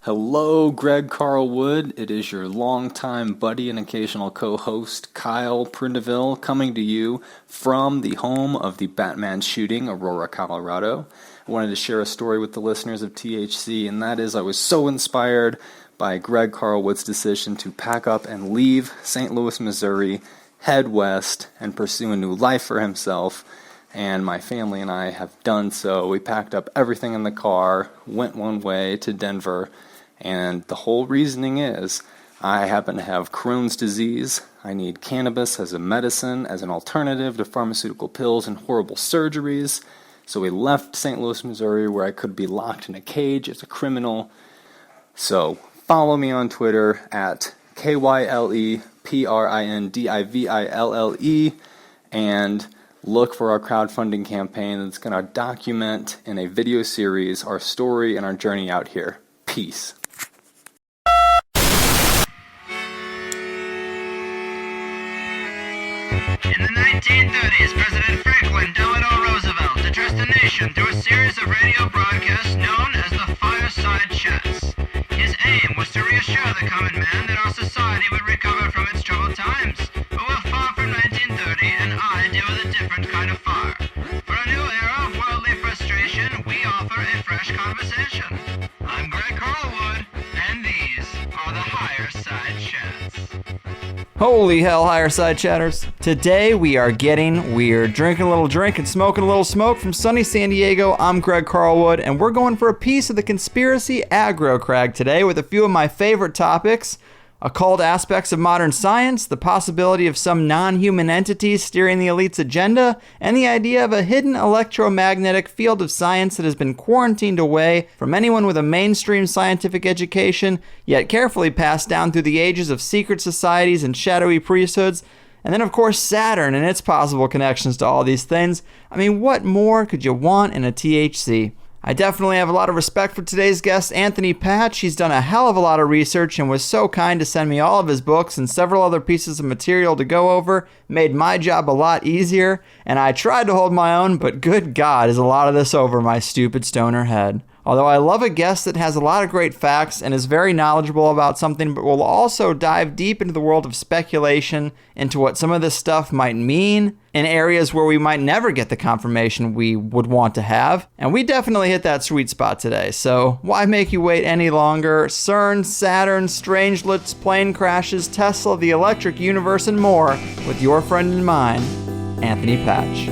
Hello, Greg Carl Wood. It is your longtime buddy and occasional co-host, Kyle Prindeville, coming to you from the home of the Batman shooting, Aurora, Colorado. I wanted to share a story with the listeners of THC, and that is I was so inspired by Greg Carl Wood's decision to pack up and leave St. Louis, Missouri, head west, and pursue a new life for himself. And my family and I have done so. We packed up everything in the car, went one way to Denver, and the whole reasoning is I happen to have Crohn's disease. I need cannabis as a medicine, as an alternative to pharmaceutical pills and horrible surgeries. So we left St. Louis, Missouri, where I could be locked in a cage as a criminal. So follow me on Twitter at KYLEPRINDIVILLE and look for our crowdfunding campaign that's going to document in a video series our story and our journey out here. Peace. In the 1930s, President Franklin Delano Roosevelt addressed the nation through a series of radio broadcasts known as the Fireside Chats. His aim was to reassure the common man that our society would recover from its troubled times. But we're far from 1930, and I deal with a different kind of fire. For a new era of worldly frustration, we offer a fresh conversation. I'm Greg Carlwood, and these are the Higher Side Chats. Holy hell, Higher Side Chatters. Today we are getting weird. Drinking a little drink and smoking a little smoke from sunny San Diego. I'm Greg Carlwood, and we're going for a piece of the conspiracy aggro crag today with a few of my favorite topics. Occult aspects of modern science, the possibility of some non-human entities steering the elite's agenda, and the idea of a hidden electromagnetic field of science that has been quarantined away from anyone with a mainstream scientific education, yet carefully passed down through the ages of secret societies and shadowy priesthoods. And then, of course, Saturn and its possible connections to all these things. I mean, what more could you want in a THC? I definitely have a lot of respect for today's guest, Anthony Patch. He's done a hell of a lot of research and was so kind to send me all of his books and several other pieces of material to go over. Made my job a lot easier, and I tried to hold my own, but good God, is a lot of this over my stupid stoner head. Although I love a guest that has a lot of great facts and is very knowledgeable about something, but will also dive deep into the world of speculation, into what some of this stuff might mean, in areas where we might never get the confirmation we would want to have. And we definitely hit that sweet spot today, so why make you wait any longer? Cern, Saturn, strangelets, plane crashes, Tesla, the electric universe, and more with your friend and mine, Anthony Patch.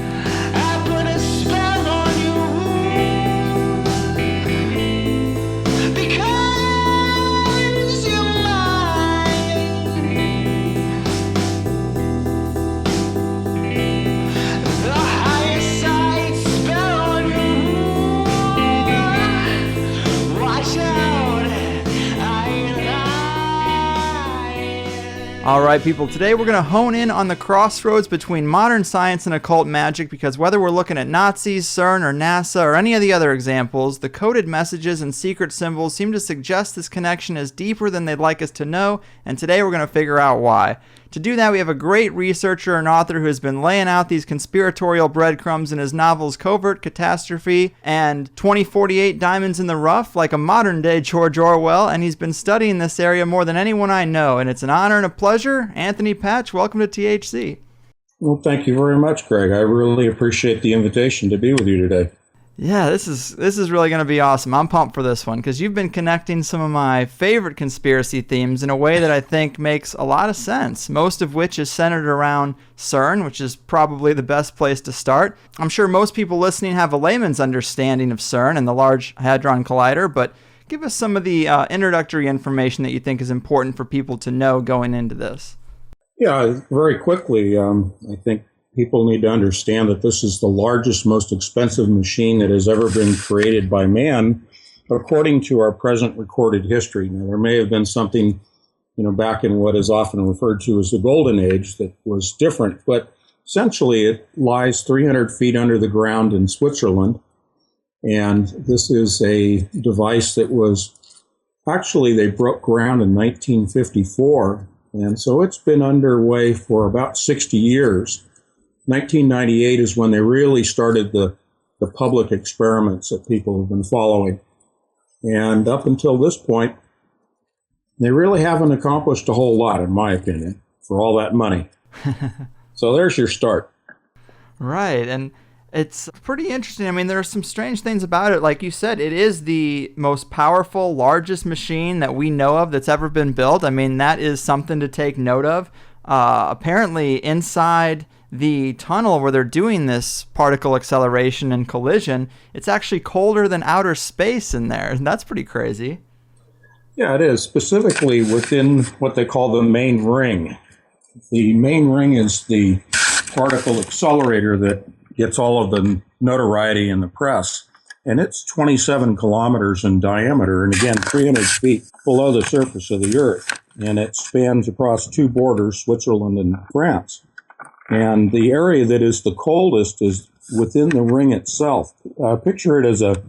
All right, people, today we're going to hone in on the crossroads between modern science and occult magic, because whether we're looking at Nazis, CERN, or NASA, or any of the other examples, the coded messages and secret symbols seem to suggest this connection is deeper than they'd like us to know, and today we're going to figure out why. To do that, we have a great researcher and author who has been laying out these conspiratorial breadcrumbs in his novels Covert Catastrophe and 2048 Diamonds in the Rough, like a modern-day George Orwell, and he's been studying this area more than anyone I know, and it's an honor and a pleasure. Anthony Patch, welcome to THC. Well, thank you very much, Greg. I really appreciate the invitation to be with you today. Yeah, this is really going to be awesome. I'm pumped for this one because you've been connecting some of my favorite conspiracy themes in a way that I think makes a lot of sense, most of which is centered around CERN, which is probably the best place to start. I'm sure most people listening have a layman's understanding of CERN and the Large Hadron Collider, but give us some of the introductory information that you think is important for people to know going into this. Yeah, very quickly, I think people need to understand that this is the largest, most expensive machine that has ever been created by man, according to our present recorded history. Now, there may have been something, back in what is often referred to as the Golden Age that was different, but essentially it lies 300 feet under the ground in Switzerland. And this is a device that was, actually, they broke ground in 1954. And so it's been underway for about 60 years. 1998 is when they really started the public experiments that people have been following. And up until this point, They really haven't accomplished a whole lot, in my opinion, for all that money. So there's your start. Right, and it's pretty interesting. I mean, there are some strange things about it. Like you said, it is the most powerful, largest machine that we know of that's ever been built. I mean, that is something to take note of. Apparently, inside the tunnel where they're doing this particle acceleration and collision, it's actually colder than outer space in there, and that's pretty crazy. Yeah, it is, specifically within what they call the main ring. The main ring is the particle accelerator that gets all of the notoriety in the press, and it's 27 kilometers in diameter, and again, 300 feet below the surface of the Earth, and it spans across two borders, Switzerland and France. And the area that is the coldest is within the ring itself. Picture it as a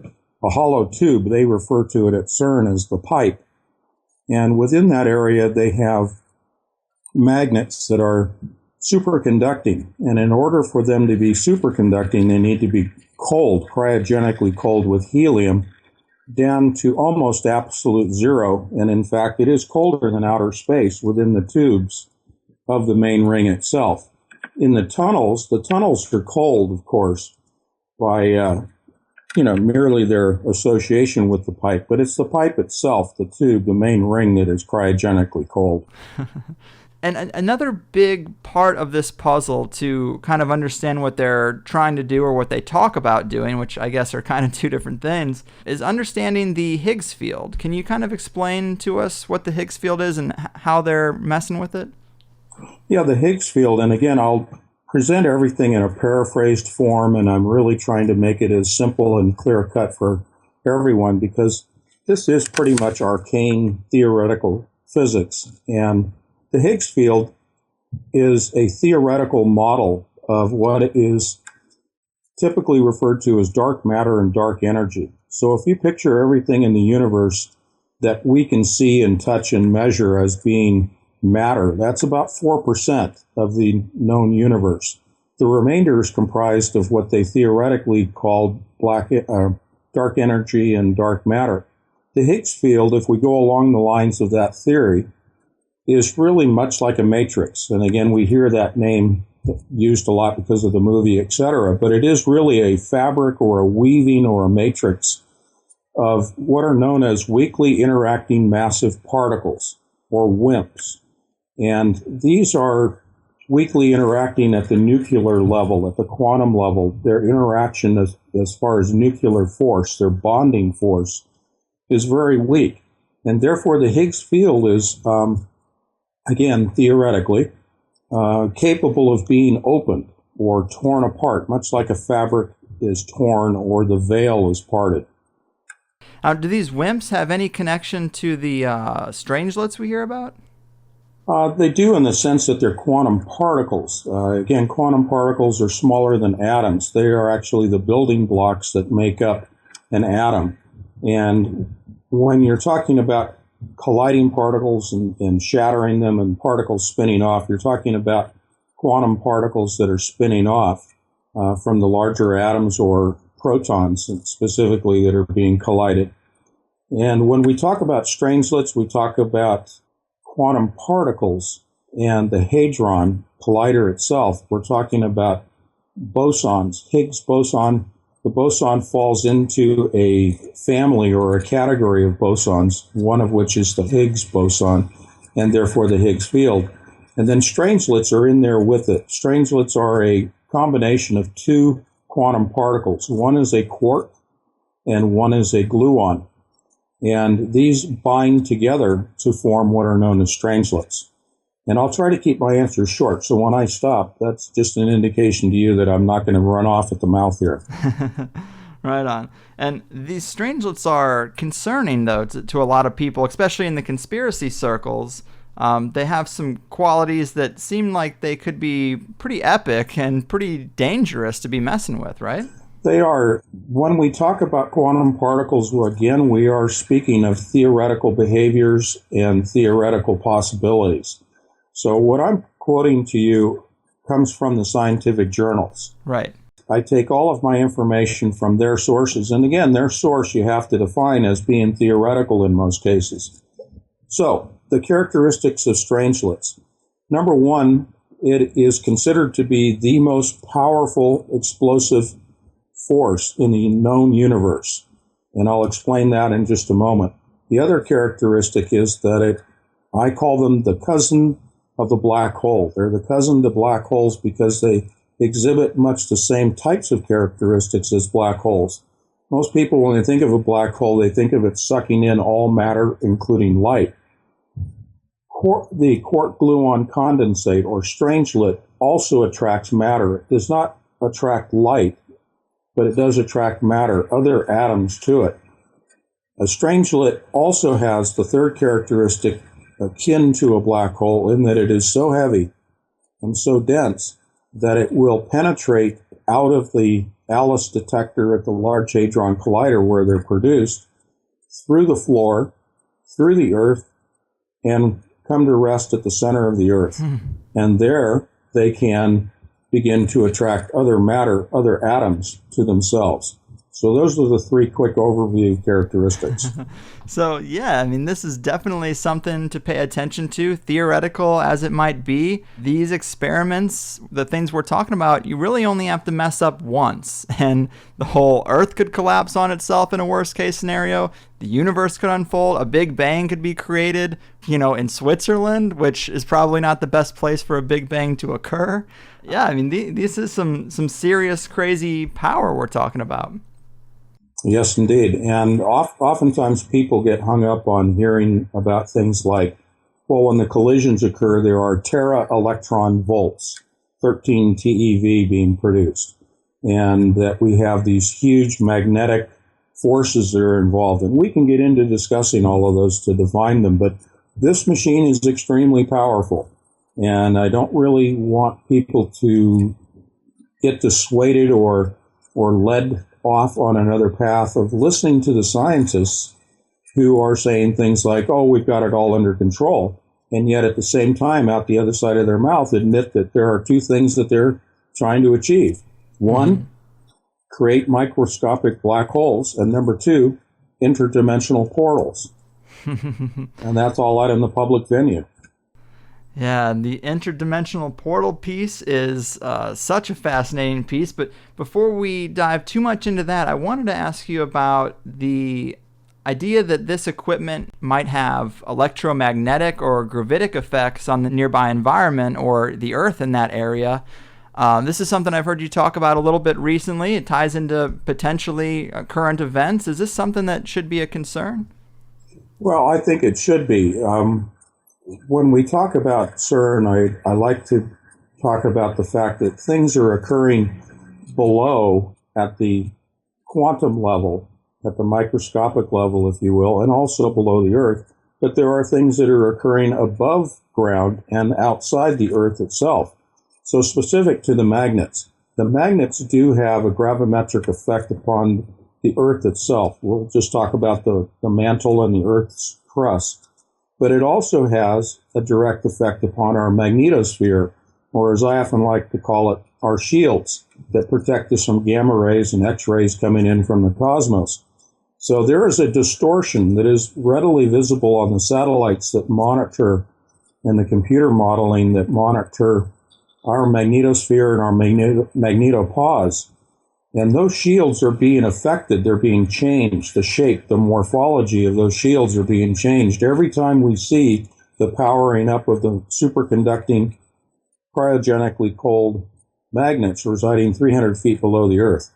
hollow tube. They refer to it at Cern as the pipe. And within that area, they have magnets that are superconducting. And in order for them to be superconducting, they need to be cold, cryogenically cold with helium, down to almost absolute zero. And in fact, it is colder than outer space within the tubes of the main ring itself. In the tunnels are cold, of course, by merely their association with the pipe, but it's the pipe itself, the tube, the main ring, that is cryogenically cold. And another big part of this puzzle to kind of understand what they're trying to do or what they talk about doing, which I guess are kind of two different things, is understanding the Higgs field. Can you kind of explain to us what the Higgs field is and how they're messing with it? Yeah, the Higgs field, and again, I'll present everything in a paraphrased form, and I'm really trying to make it as simple and clear-cut for everyone, because this is pretty much arcane theoretical physics. And the Higgs field is a theoretical model of what is typically referred to as dark matter and dark energy. So if you picture everything in the universe that we can see and touch and measure as being matter, that's about 4% of the known universe. The remainder is comprised of what they theoretically called dark energy and dark matter. The Higgs field, if we go along the lines of that theory, is really much like a matrix. And again, we hear that name used a lot because of the movie, etc. But it is really a fabric or a weaving or a matrix of what are known as weakly interacting massive particles, or WIMPs. And these are weakly interacting at the nuclear level, at the quantum level. Their interaction as far as nuclear force, their bonding force, is very weak. And therefore the Higgs field is, again, theoretically, capable of being opened or torn apart, much like a fabric is torn or the veil is parted. Do these WIMPs have any connection to the strangelets we hear about? They do, in the sense that they're quantum particles. Again, quantum particles are smaller than atoms. They are actually the building blocks that make up an atom. And when you're talking about colliding particles and shattering them and particles spinning off, you're talking about quantum particles that are spinning off from the larger atoms or protons specifically that are being collided. And when we talk about strangelets, we talk about quantum particles and the hadron collider itself. We're talking about bosons, Higgs boson. The boson falls into a family or a category of bosons, one of which is the Higgs boson, and therefore the Higgs field. And then strangelets are in there with it. Strangelets are a combination of two quantum particles. One is a quark and one is a gluon. And these bind together to form what are known as strangelets. And I'll try to keep my answers short, so when I stop, that's just an indication to you that I'm not going to run off at the mouth here. Right on. And these strangelets are concerning, though, to a lot of people, especially in the conspiracy circles. They have some qualities that seem like they could be pretty epic and pretty dangerous to be messing with, right? They are. When we talk about quantum particles, again, we are speaking of theoretical behaviors and theoretical possibilities. So what I'm quoting to you comes from the scientific journals. Right. I take all of my information from their sources. And again, their source you have to define as being theoretical in most cases. So the characteristics of strangelets. Number one, it is considered to be the most powerful explosive force in the known universe. And I'll explain that in just a moment. The other characteristic is that I call them the cousin of the black hole. They're the cousin to black holes because they exhibit much the same types of characteristics as black holes. Most people, when they think of a black hole, they think of it sucking in all matter, including light. The quark gluon condensate, or strangelet, also attracts matter. It does not attract light, but it does attract matter, other atoms to it. A strangelet also has the third characteristic akin to a black hole in that it is so heavy and so dense that it will penetrate out of the ALICE detector at the Large Hadron Collider where they're produced, through the floor, through the Earth, and come to rest at the center of the Earth. And there they can begin to attract other matter, other atoms to themselves. So those are the three quick overview characteristics. So, yeah, I mean, this is definitely something to pay attention to, theoretical as it might be. These experiments, the things we're talking about, you really only have to mess up once, and the whole Earth could collapse on itself in a worst-case scenario. The universe could unfold. A Big Bang could be created, in Switzerland, which is probably not the best place for a Big Bang to occur. Yeah, I mean, this is some serious, crazy power we're talking about. Yes, indeed. And oftentimes people get hung up on hearing about things like, well, when the collisions occur, there are tera-electron volts, 13 TeV being produced, and that we have these huge magnetic forces that are involved. And we can get into discussing all of those to define them, but this machine is extremely powerful. And I don't really want people to get dissuaded or led off on another path of listening to the scientists who are saying things like, oh, we've got it all under control. And yet at the same time, out the other side of their mouth, admit that there are two things that they're trying to achieve. One, create microscopic black holes. And number two, interdimensional portals. And that's all out in the public venue. Yeah, the interdimensional portal piece is such a fascinating piece. But before we dive too much into that, I wanted to ask you about the idea that this equipment might have electromagnetic or gravitic effects on the nearby environment or the Earth in that area. This is something I've heard you talk about a little bit recently. It ties into potentially current events. Is this something that should be a concern? Well, I think it should be. When we talk about Cern, I like to talk about the fact that things are occurring below at the quantum level, at the microscopic level, if you will, and also below the Earth. But there are things that are occurring above ground and outside the Earth itself. So specific to the magnets do have a gravimetric effect upon the Earth itself. We'll just talk about the mantle and the Earth's crust. But it also has a direct effect upon our magnetosphere, or as I often like to call it, our shields that protect us from gamma rays and X-rays coming in from the cosmos. So there is a distortion that is readily visible on the satellites that monitor and the computer modeling that monitor our magnetosphere and our magnetopause. And those shields are being affected. They're being changed. The shape, the morphology of those shields are being changed. Every time we see the powering up of the superconducting, cryogenically cold magnets residing 300 feet below the Earth.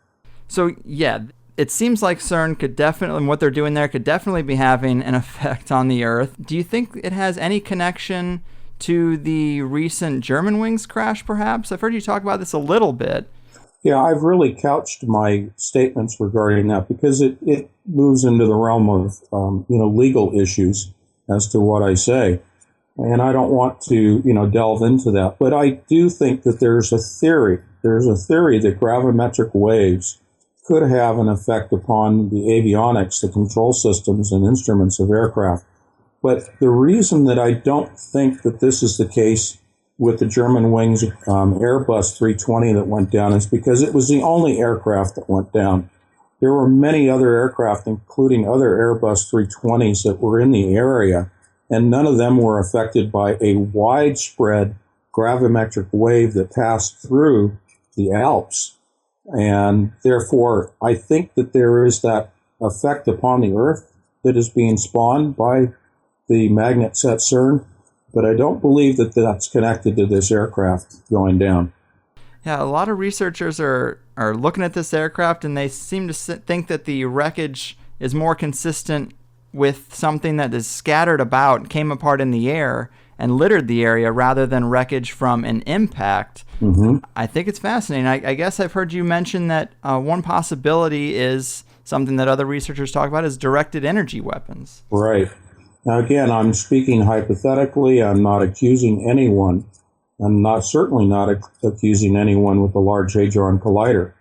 So, yeah, it seems like CERN could definitely, what they're doing there could definitely be having an effect on the Earth. Do you think it has any connection to the recent Germanwings crash, perhaps? I've heard you talk about this a little bit. Yeah, I've really couched my statements regarding that because it moves into the realm of legal issues as to what I say, and I don't want to delve into that. But I do think that there's a theory. There's a theory that gravimetric waves could have an effect upon the avionics, the control systems and instruments of aircraft. But the reason that I don't think that this is the case with the Germanwings Airbus 320 that went down is because it was the only aircraft that went down. There were many other aircraft, including other Airbus 320s that were in the area and none of them were affected by a widespread gravimetric wave that passed through the Alps. And therefore, I think that there is that effect upon the Earth that is being spawned by the magnets at Cern, but I don't believe that that's connected to this aircraft going down. Yeah, a lot of researchers are looking at this aircraft, and they seem to think that the wreckage is more consistent with something that is scattered about, came apart in the air, and littered the area rather than wreckage from an impact. Mm-hmm. I think it's fascinating. I guess I've heard you mention that one possibility is something that other researchers talk about is directed energy weapons. Right. Now, again, I'm speaking hypothetically. I'm not accusing anyone. I'm certainly not accusing anyone with the Large Hadron Collider.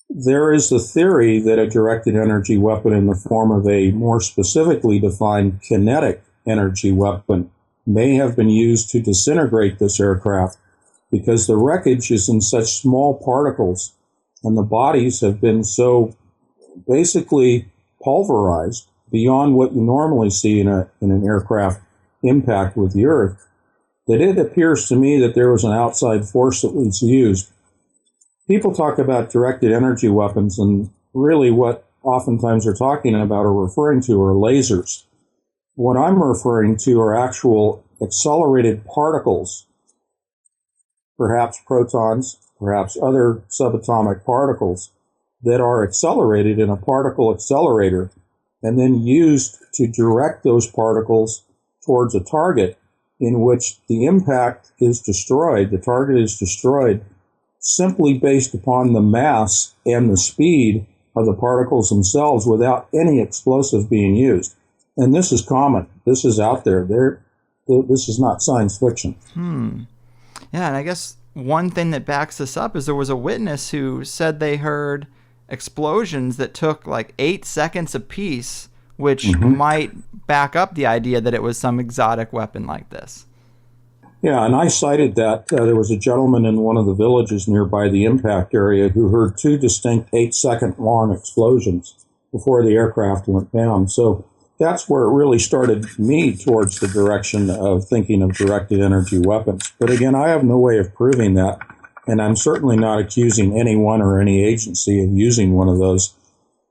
There is the theory that a directed energy weapon in the form of a more specifically defined kinetic energy weapon may have been used to disintegrate this aircraft because the wreckage is in such small particles and the bodies have been so basically pulverized beyond what you normally see in an aircraft impact with the Earth, that it appears to me that there was an outside force that was used. People talk about directed energy weapons, and really what oftentimes they're talking about or referring to are lasers. What I'm referring to are actual accelerated particles, perhaps protons, perhaps other subatomic particles, that are accelerated in a particle accelerator and then used to direct those particles towards a target in which the impact is destroyed, the target is destroyed, simply based upon the mass and the speed of the particles themselves without any explosive being used. And this is common. This is out there. This is not science fiction. Yeah, and I guess one thing that backs this up is there was a witness who said they heard explosions that took like 8 seconds apiece, which might back up the idea that it was some exotic weapon like this. Yeah, and I cited that. There was a gentleman in one of the villages nearby the impact area who heard 2 distinct 8-second long explosions before the aircraft went down. So that's where it really started me towards the direction of thinking of directed energy weapons. But again, I have no way of proving that, and I'm certainly not accusing anyone or any agency of using one of those.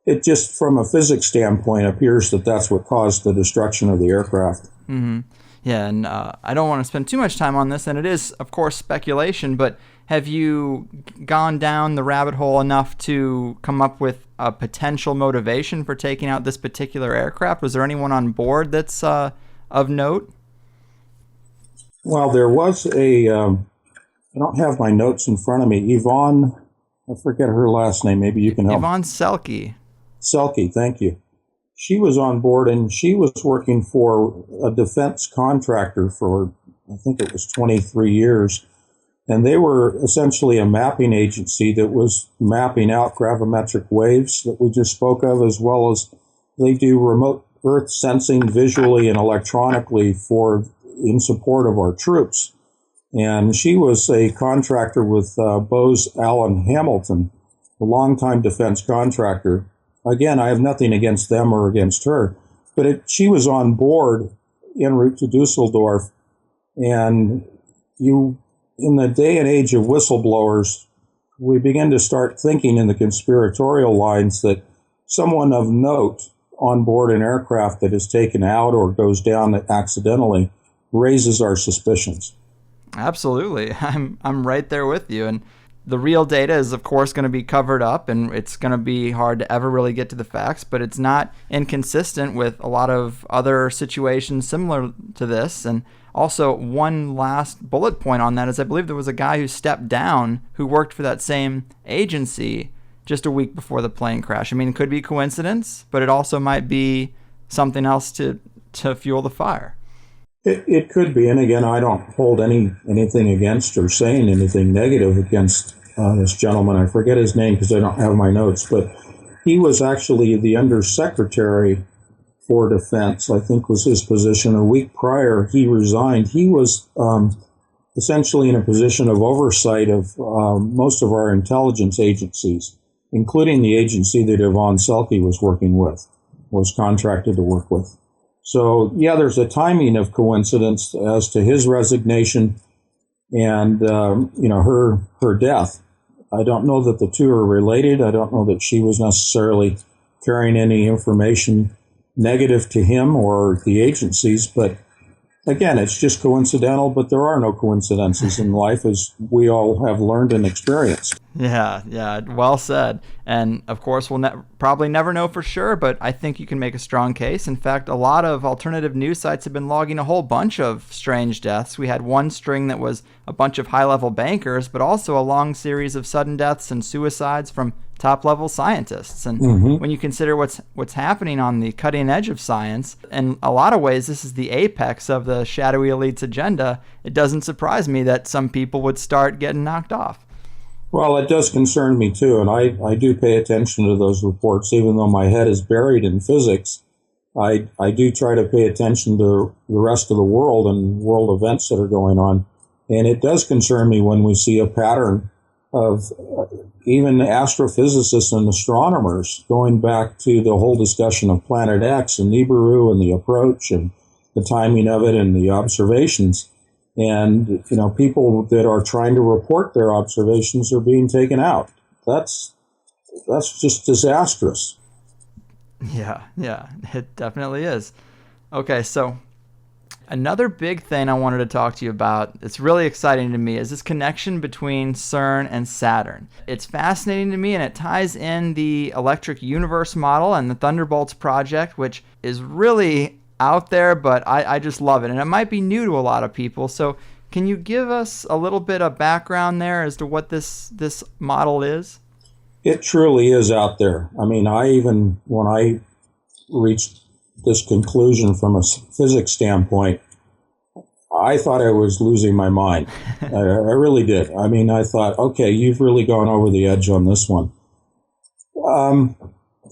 It just, from a physics standpoint, appears that that's what caused the destruction of the aircraft. Mm-hmm. Yeah, and I don't want to spend too much time on this, and it is, of course, speculation, but have you gone down the rabbit hole enough to come up with a potential motivation for taking out this particular aircraft? Was there anyone on board that's of note? Well, there was I don't have my notes in front of me, Yvonne, I forget her last name, maybe you can help. Yvonne Selke. Selke, thank you. She was on board, and she was working for a defense contractor for, I think it was 23 years. And they were essentially a mapping agency that was mapping out gravimetric waves that we just spoke of, as well as they do remote Earth sensing visually and electronically in support of our troops. And she was a contractor with Bose Allen Hamilton, a longtime defense contractor. Again, I have nothing against them or against her, but she was on board en route to Dusseldorf. And in the day and age of whistleblowers, we begin to start thinking in the conspiratorial lines that someone of note on board an aircraft that is taken out or goes down accidentally raises our suspicions. Absolutely. I'm right there with you. And the real data is, of course, going to be covered up, and it's going to be hard to ever really get to the facts, but it's not inconsistent with a lot of other situations similar to this. And also, one last bullet point on that is I believe there was a guy who stepped down who worked for that same agency just a week before the plane crash. I mean, it could be coincidence, but it also might be something else to fuel the fire. It could be, and again, I don't hold anything against or saying anything negative against this gentleman. I forget his name because I don't have my notes, but he was actually the undersecretary for defense, I think was his position. A week prior, he resigned. He was essentially in a position of oversight of most of our intelligence agencies, including the agency that Yvonne Selke was working with, was contracted to work with. So, yeah, there's a timing of coincidence as to his resignation and, her death. I don't know that the two are related. I don't know that she was necessarily carrying any information negative to him or the agencies, but again, it's just coincidental, but there are no coincidences in life, as we all have learned and experienced. Yeah, well said. And of course, we'll probably never know for sure, but I think you can make a strong case. In fact, a lot of alternative news sites have been logging a whole bunch of strange deaths. We had one string that was a bunch of high-level bankers, but also a long series of sudden deaths and suicides from top-level scientists. And when you consider what's happening on the cutting edge of science, in a lot of ways, this is the apex of the shadowy elite's agenda. It doesn't surprise me that some people would start getting knocked off. Well, it does concern me, too, and I do pay attention to those reports. Even though my head is buried in physics, I do try to pay attention to the rest of the world and world events that are going on. And it does concern me when we see a pattern of even astrophysicists and astronomers going back to the whole discussion of Planet X and Nibiru and the approach and the timing of it and the observations. And, people that are trying to report their observations are being taken out. That's just disastrous. Yeah, it definitely is. Okay, so another big thing I wanted to talk to you about that's really exciting to me is this connection between CERN and Saturn. It's fascinating to me, and it ties in the electric universe model and the Thunderbolts project, which is really out there, but I just love it. And it might be new to a lot of people. So can you give us a little bit of background there as to what this model is? It truly is out there. I mean, when I reached this conclusion from a physics standpoint, I thought I was losing my mind. I really did. I mean, I thought, okay, you've really gone over the edge on this one.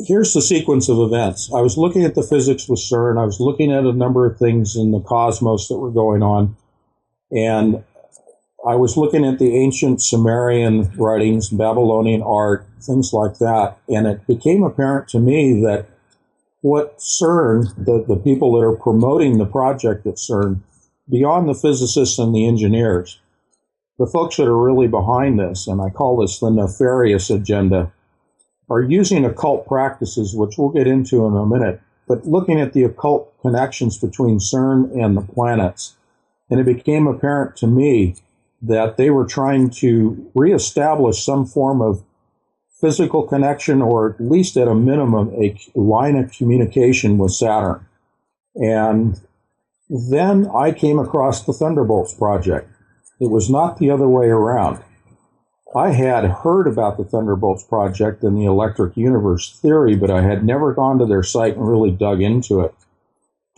Here's the sequence of events. I was looking at the physics with CERN. I was looking at a number of things in the cosmos that were going on. And I was looking at the ancient Sumerian writings, Babylonian art, things like that. And it became apparent to me that what CERN, the people that are promoting the project at CERN, beyond the physicists and the engineers, the folks that are really behind this, and I call this the nefarious agenda, are using occult practices, which we'll get into in a minute, but looking at the occult connections between CERN and the planets. And it became apparent to me that they were trying to reestablish some form of physical connection, or at least at a minimum, a line of communication with Saturn. And then I came across the Thunderbolts project. It was not the other way around. I had heard about the Thunderbolts project and the electric universe theory, but I had never gone to their site and really dug into it.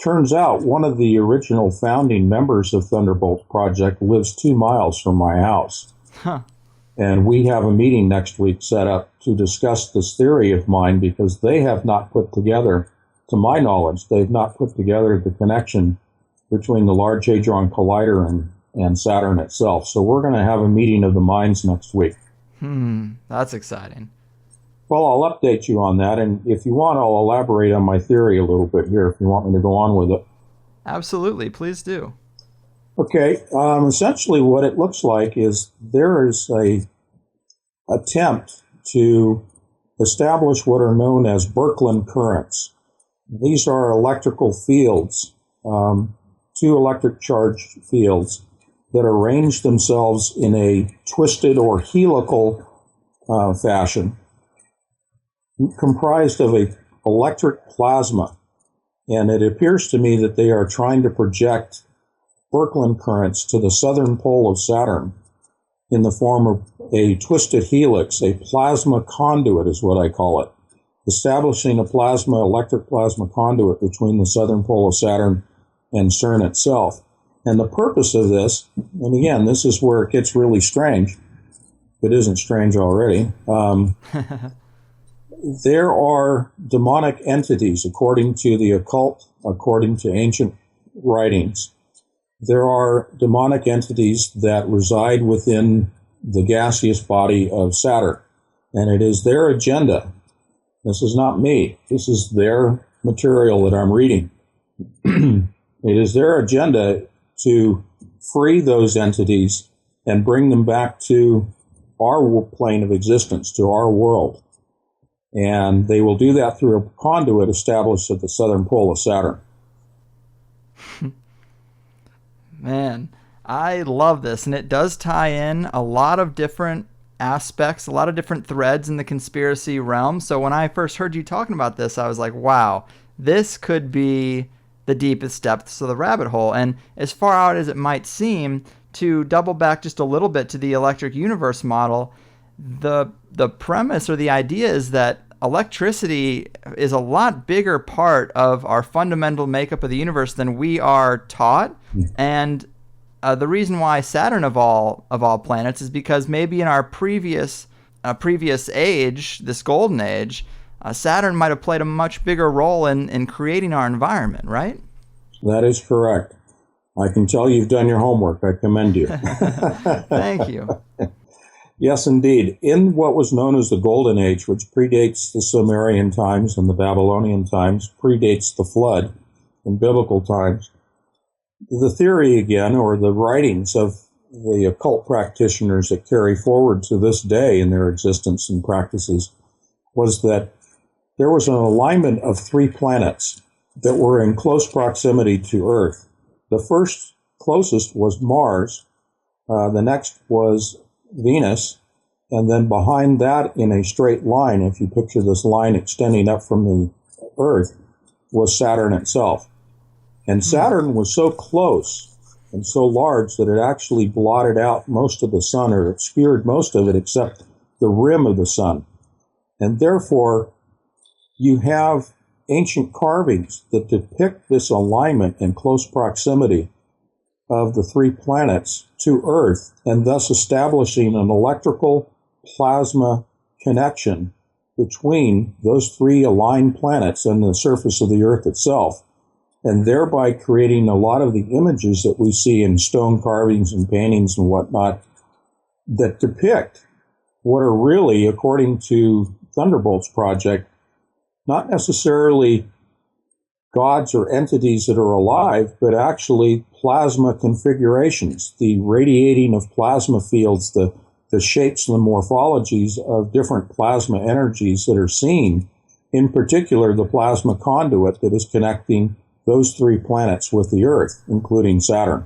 Turns out one of the original founding members of Thunderbolts project lives 2 miles from my house. Huh. And we have a meeting next week set up to discuss this theory of mine, because they have not put together, to my knowledge, they've not put together the connection between the Large Hadron Collider and Saturn itself. So we're going to have a meeting of the minds next week. That's exciting. Well, I'll update you on that, and if you want, I'll elaborate on my theory a little bit here if you want me to go on with it. Absolutely, please do. Okay, essentially what it looks like is there is a attempt to establish what are known as Berkeley currents. These are electrical fields, 2 electric charge fields that arrange themselves in a twisted or helical fashion, comprised of a electric plasma. And it appears to me that they are trying to project Berkeley currents to the southern pole of Saturn in the form of a twisted helix. A plasma conduit is what I call it, establishing a electric plasma conduit between the southern pole of Saturn and CERN itself. And the purpose of this, and again, this is where it gets really strange, if it isn't strange already, there are demonic entities, according to the occult, according to ancient writings. There are demonic entities that reside within the gaseous body of Saturn, and it is their agenda. This is not me. This is their material that I'm reading. it is their agenda to free those entities and bring them back to our plane of existence, to our world. And they will do that through a conduit established at the southern pole of Saturn. Man, I love this, and it does tie in a lot of different aspects, a lot of different threads in the conspiracy realm. So when I first heard you talking about this, I was like, wow, this could be the deepest depths of the rabbit hole. And as far out as it might seem, to double back just a little bit to the electric universe model, the premise or the idea is that electricity is a lot bigger part of our fundamental makeup of the universe than we are taught. And the reason why Saturn of all planets is because maybe in our previous age, this golden age, Saturn might have played a much bigger role in creating our environment, right? That is correct. I can tell you've done your homework. I commend you. Thank you. Yes, indeed. In what was known as the Golden Age, which predates the Sumerian times and the Babylonian times, predates the flood in biblical times, the theory again, or the writings of the occult practitioners that carry forward to this day in their existence and practices, was that there was an alignment of 3 planets that were in close proximity to Earth. The first closest was Mars, the next was Venus, and then behind that in a straight line, if you picture this line extending up from the Earth, was Saturn itself. And Saturn was so close and so large that it actually blotted out most of the sun, or obscured most of it except the rim of the sun. And therefore, you have ancient carvings that depict this alignment and close proximity of the 3 planets to Earth, and thus establishing an electrical plasma connection between those 3 aligned planets and the surface of the Earth itself, and thereby creating a lot of the images that we see in stone carvings and paintings and whatnot that depict what are really, according to Thunderbolt's project, not necessarily gods or entities that are alive, but actually plasma configurations, the radiating of plasma fields, the shapes and the morphologies of different plasma energies that are seen, in particular the plasma conduit that is connecting those 3 planets with the Earth, including Saturn.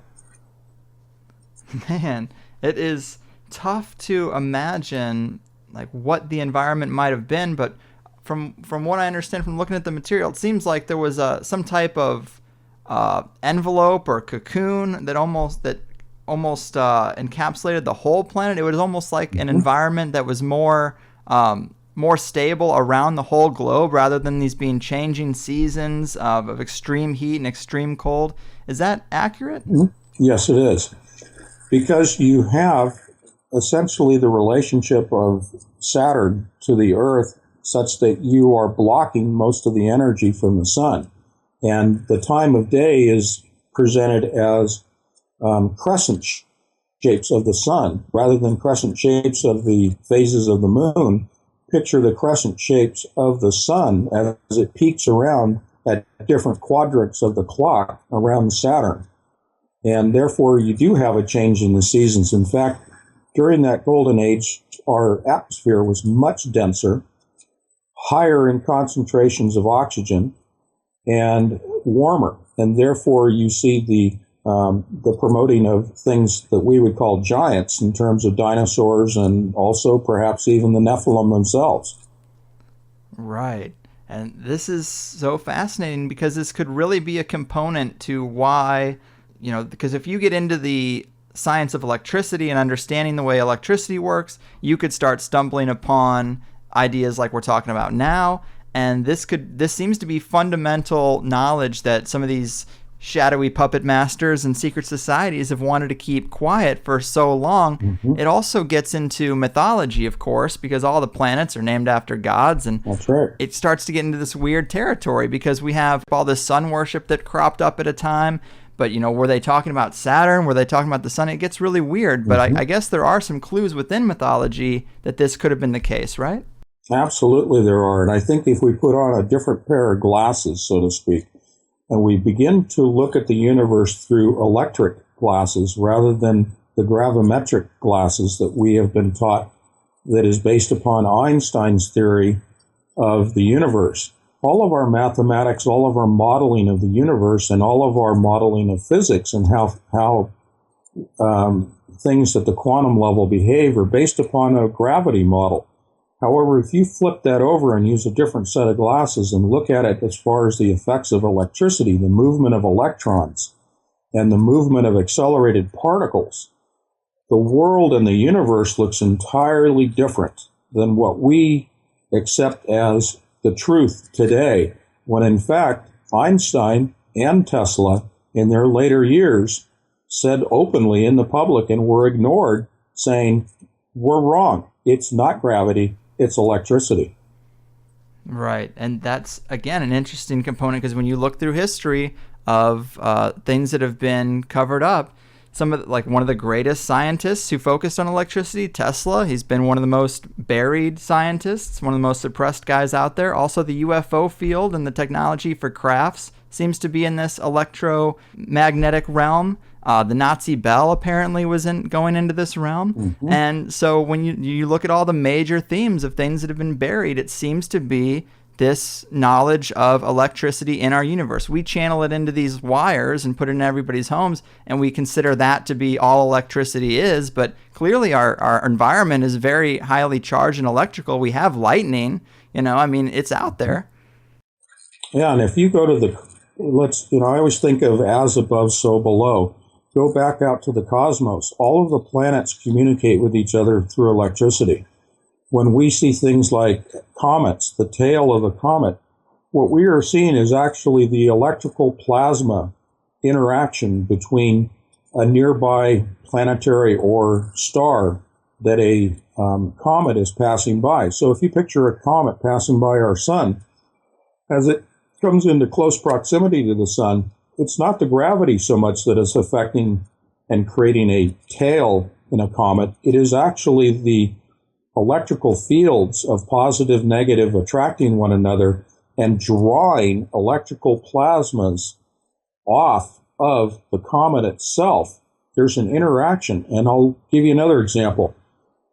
Man, it is tough to imagine like what the environment might have been, but from what I understand from looking at the material, it seems like there was some type of envelope or cocoon that almost encapsulated the whole planet. It was almost like an environment that was more stable around the whole globe, rather than these being changing seasons of extreme heat and extreme cold. Is that accurate? Yes, it is. Because you have essentially the relationship of Saturn to the Earth such that you are blocking most of the energy from the sun. And the time of day is presented as crescent shapes of the sun, rather than crescent shapes of the phases of the moon. Picture the crescent shapes of the sun as it peaks around at different quadrants of the clock around Saturn. And therefore, you do have a change in the seasons. In fact, during that golden age, our atmosphere was much denser, higher in concentrations of oxygen, and warmer. And therefore, you see the promoting of things that we would call giants in terms of dinosaurs, and also perhaps even the Nephilim themselves. Right. And this is so fascinating because this could really be a component to why, because if you get into the science of electricity and understanding the way electricity works, you could start stumbling upon ideas like we're talking about now. And this seems to be fundamental knowledge that some of these shadowy puppet masters and secret societies have wanted to keep quiet for so long. It also gets into mythology, of course, because all the planets are named after gods, and that's right. It starts to get into this weird territory because we have all this sun worship that cropped up at a time. But, were they talking about Saturn? Were they talking about the sun? It gets really weird. But I guess there are some clues within mythology that this could have been the case, right? Absolutely there are. And I think if we put on a different pair of glasses, so to speak, and we begin to look at the universe through electric glasses rather than the gravimetric glasses that we have been taught, that is based upon Einstein's theory of the universe. All of our mathematics, all of our modeling of the universe, and all of our modeling of physics and how things at the quantum level behave are based upon a gravity model. However, if you flip that over and use a different set of glasses and look at it as far as the effects of electricity, the movement of electrons, and the movement of accelerated particles, the world and the universe looks entirely different than what we accept as the truth today, when in fact Einstein and Tesla in their later years said openly in the public and were ignored, saying, we're wrong. It's not gravity, it's electricity. Right. And that's, again, an interesting component, because when you look through history of things that have been covered up, one of the greatest scientists who focused on electricity, Tesla, he's been one of the most buried scientists, one of the most suppressed guys out there. Also, the UFO field and the technology for crafts seems to be in this electromagnetic realm. The Nazi bell apparently was going into this realm. Mm-hmm. And so when you look at all the major themes of things that have been buried, it seems to be this knowledge of electricity in our universe. We channel it into these wires and put it in everybody's homes, and we consider that to be all electricity is, but clearly our environment is very highly charged and electrical. We have lightning, it's out there. Yeah, and if you go to I always think of as above, so below. Go back out to the cosmos. All of the planets communicate with each other through electricity. When we see things like comets, the tail of a comet, what we are seeing is actually the electrical plasma interaction between a nearby planetary or star that a comet is passing by. So if you picture a comet passing by our sun, as it comes into close proximity to the sun, it's not the gravity so much that is affecting and creating a tail in a comet. It is actually the electrical fields of positive, negative attracting one another and drawing electrical plasmas off of the comet itself. There's an interaction. And I'll give you another example.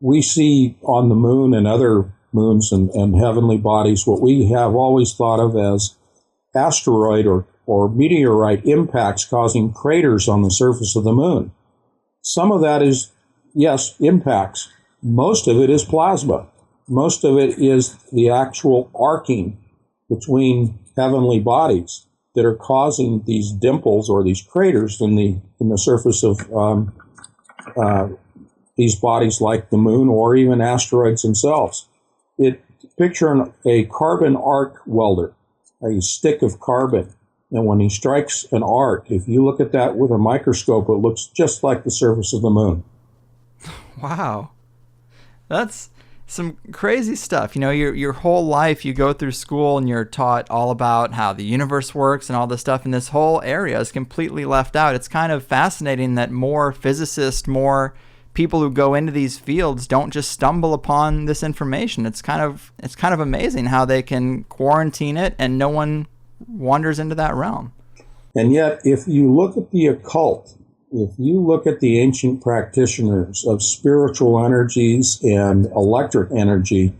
We see on the moon and other moons and heavenly bodies what we have always thought of as asteroid or meteorite impacts causing craters on the surface of the moon. Some of that is, yes, impacts. Most of it is plasma. Most of it is the actual arcing between heavenly bodies that are causing these dimples or these craters in the surface of these bodies like the moon or even asteroids themselves. Picture a carbon arc welder, a stick of carbon. And when he strikes an arc, if you look at that with a microscope, it looks just like the surface of the moon. Wow. That's some crazy stuff. Your whole life you go through school and you're taught all about how the universe works and all this stuff, and this whole area is completely left out. It's kind of fascinating that more physicists, more people who go into these fields don't just stumble upon this information. It's kind of amazing how they can quarantine it and no one wanders into that realm. And yet, if you look at the occult, if you look at the ancient practitioners of spiritual energies and electric energy,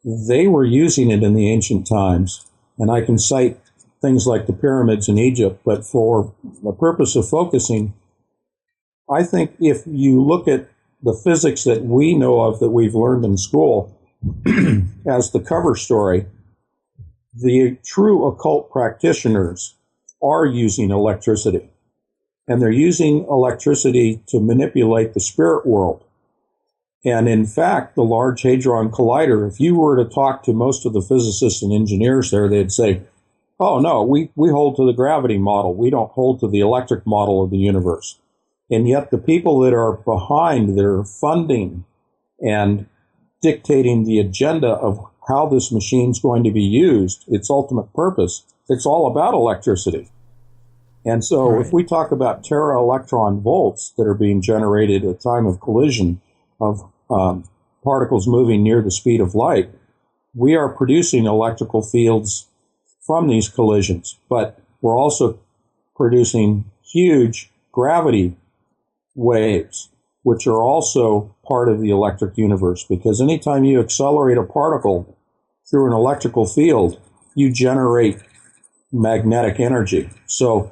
they were using it in the ancient times. And I can cite things like the pyramids in Egypt, but for the purpose of focusing, I think if you look at the physics that we know of that we've learned in school as the cover story, the true occult practitioners are using electricity. And they're using electricity to manipulate the spirit world. And in fact, the Large Hadron Collider, if you were to talk to most of the physicists and engineers there, they'd say, oh, no, we hold to the gravity model. We don't hold to the electric model of the universe. And yet the people that are behind, that are funding and dictating the agenda of how this machine's going to be used, its ultimate purpose, it's all about electricity. And so If we talk about tera-electron volts that are being generated at time of collision of particles moving near the speed of light, we are producing electrical fields from these collisions. But we're also producing huge gravity waves, which are also part of the electric universe, because anytime you accelerate a particle through an electrical field, you generate magnetic energy. So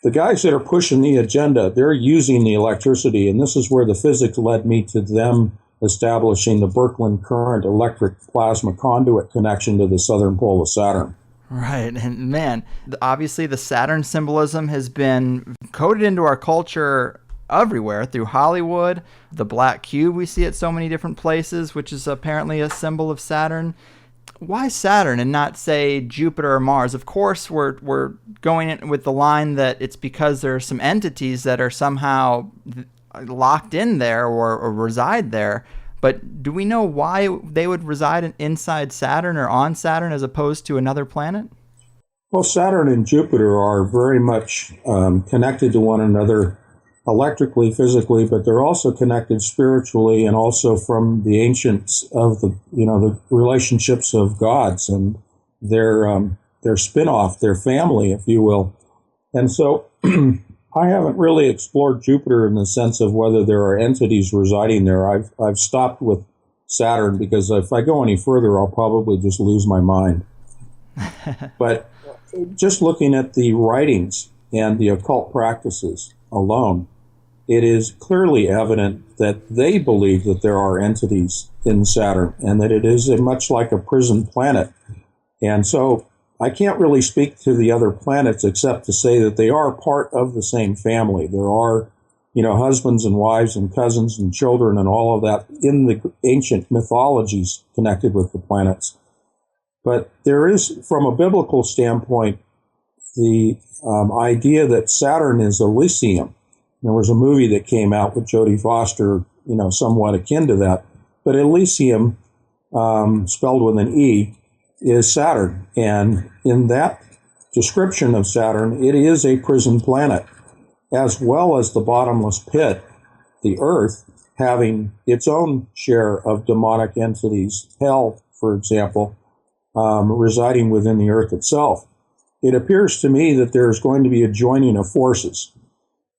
the guys that are pushing the agenda, they're using the electricity, and this is where the physics led me to them establishing the Berkeley current electric plasma conduit connection to the southern pole of Saturn. Right. And man, obviously the Saturn symbolism has been coded into our culture everywhere through Hollywood. The black cube we see at so many different places, which is apparently a symbol of Saturn. Why Saturn and not, say, Jupiter or Mars? Of course, we're going in with the line that it's because there are some entities that are somehow locked in there or reside there. But do we know why they would reside inside Saturn or on Saturn as opposed to another planet? Well, Saturn and Jupiter are very much connected to one another electrically, physically, but they're also connected spiritually, and also from the ancients of the relationships of gods and their spin-off, their family, if you will. And so I haven't really explored Jupiter in the sense of whether there are entities residing there. I've stopped with Saturn because if I go any further, I'll probably just lose my mind. But just looking at the writings and the occult practices alone, it is clearly evident that they believe that there are entities in Saturn and that it is much like a prison planet. And so I can't really speak to the other planets except to say that they are part of the same family. There are, husbands and wives and cousins and children and all of that in the ancient mythologies connected with the planets. But there is, from a biblical standpoint, the idea that Saturn is Elysium. There was a movie that came out with Jodie Foster, somewhat akin to that. But Elysium, spelled with an E, is Saturn. And in that description of Saturn, it is a prison planet, as well as the bottomless pit, the Earth, having its own share of demonic entities, hell, for example, residing within the Earth itself. It appears to me that there's going to be a joining of forces,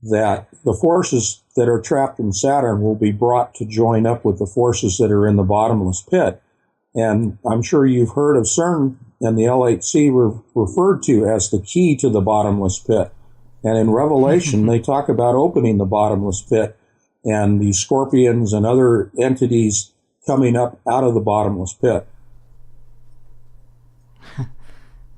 that the forces that are trapped in Saturn will be brought to join up with the forces that are in the bottomless pit. And I'm sure you've heard of Cern and the LHC referred to as the key to the bottomless pit. And in Revelation, they talk about opening the bottomless pit and the scorpions and other entities coming up out of the bottomless pit.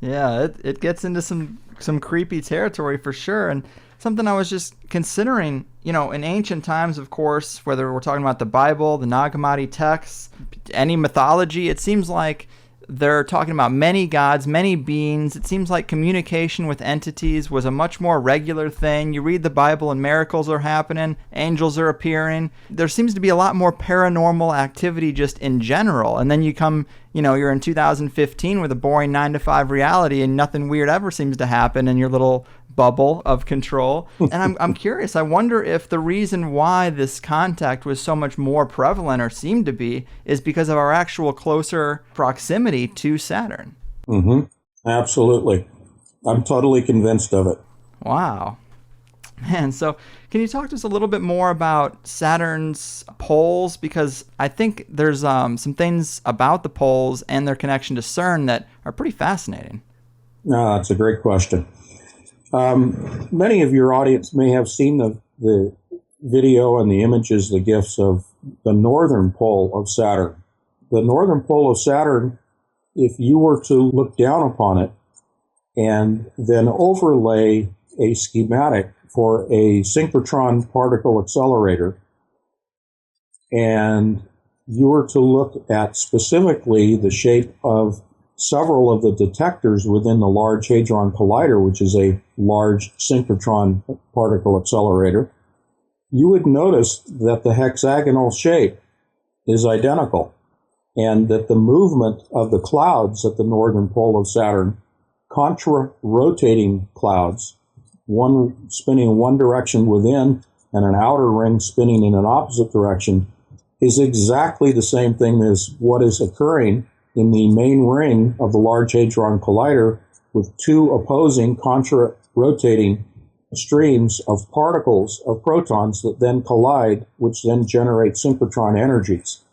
Yeah, it gets into some creepy territory for sure. And something I was just considering, in ancient times, of course, whether we're talking about the Bible, the Nag Hammadi texts, any mythology, it seems like they're talking about many gods, many beings. It seems like communication with entities was a much more regular thing. You read the Bible and miracles are happening, angels are appearing. There seems to be a lot more paranormal activity just in general. And then you come, you're in 2015 with a boring 9-to-5 reality and nothing weird ever seems to happen in your little bubble of control. And I'm curious, I wonder if the reason why this contact was so much more prevalent, or seemed to be, is because of our actual closer proximity to Saturn. Mm-hmm. Absolutely. I'm totally convinced of it. Wow. Man, so can you talk to us a little bit more about Saturn's poles? Because I think there's some things about the poles and their connection to Cern that are pretty fascinating. No, that's a great question. Many of your audience may have seen the video and the images, the GIFs of the northern pole of Saturn. The northern pole of Saturn, if you were to look down upon it and then overlay a schematic for a synchrotron particle accelerator, and you were to look at specifically the shape of several of the detectors within the Large Hadron Collider, which is a large synchrotron particle accelerator, you would notice that the hexagonal shape is identical, and that the movement of the clouds at the northern pole of Saturn, contra-rotating clouds, one spinning in one direction within and an outer ring spinning in an opposite direction, is exactly the same thing as what is occurring in the main ring of the Large Hadron Collider with two opposing contra-rotating streams of particles of protons that then collide, which then generate synchrotron energies.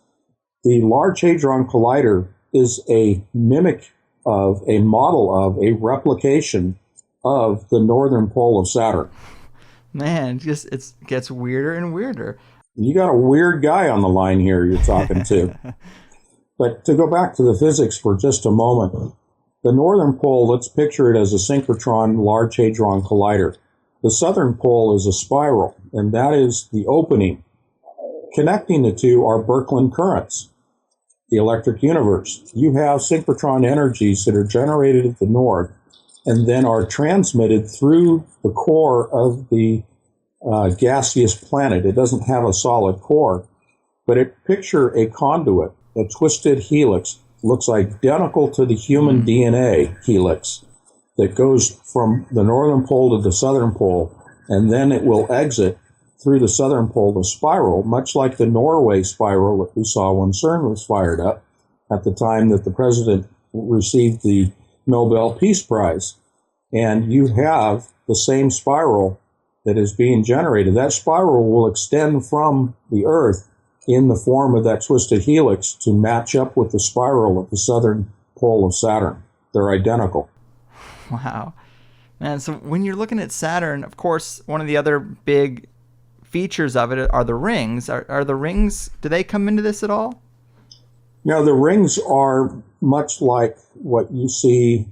The Large Hadron Collider is a mimic of, a model of, a replication of the northern pole of Saturn. Man, it gets weirder and weirder. You got a weird guy on the line here you're talking to. But to go back to the physics for just a moment, the northern pole, let's picture it as a synchrotron Large Hadron Collider. The southern pole is a spiral, and that is the opening. Connecting the two are Berkeley currents, the electric universe. You have synchrotron energies that are generated at the north and then are transmitted through the core of the gaseous planet. It doesn't have a solid core, but picture a conduit, a twisted helix, looks identical to the human DNA helix that goes from the northern pole to the southern pole, and then it will exit through the southern pole to spiral, much like the Norway spiral that we saw when Cern was fired up at the time that the president received the Nobel Peace Prize. And you have the same spiral that is being generated. That spiral will extend from the Earth in the form of that twisted helix to match up with the spiral of the southern pole of Saturn. They're identical. Wow. Man, so when you're looking at Saturn, of course, one of the other big features of it are the rings. Are the rings, do they come into this at all? Now, the rings are much like what you see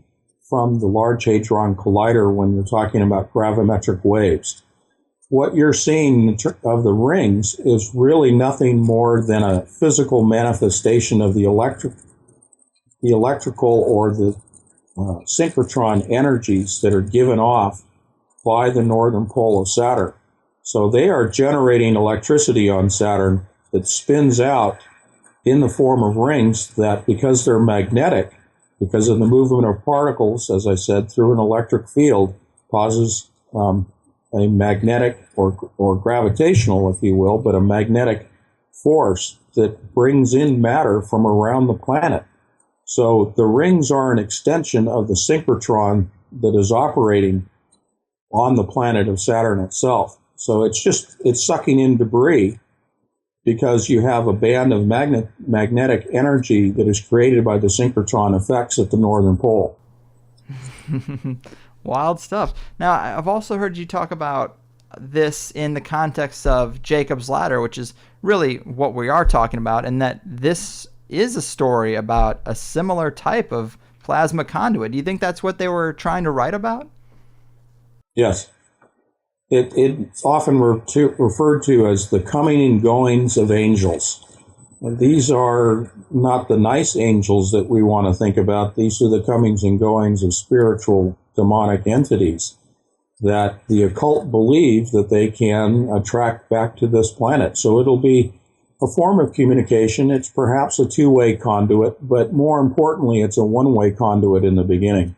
from the Large Hadron Collider when you're talking about gravimetric waves. What you're seeing of the rings is really nothing more than a physical manifestation of the electrical or the synchrotron energies that are given off by the northern pole of Saturn. So they are generating electricity on Saturn that spins out in the form of rings that, because they're magnetic, because of the movement of particles, as I said, through an electric field, causes a magnetic or gravitational, if you will, but a magnetic force that brings in matter from around the planet. So the rings are an extension of the synchrotron that is operating on the planet of Saturn itself. So it's sucking in debris because you have a band of magnetic energy that is created by the synchrotron effects at the northern pole. Wild stuff. Now, I've also heard you talk about this in the context of Jacob's Ladder, which is really what we are talking about, and that this is a story about a similar type of plasma conduit. Do you think that's what they were trying to write about? Yes. It's often referred to as the coming and goings of angels. And these are not the nice angels that we want to think about. These are the comings and goings of spiritual demonic entities that the occult believe that they can attract back to this planet. So it'll be a form of communication. It's perhaps a two-way conduit, but more importantly, it's a one-way conduit in the beginning.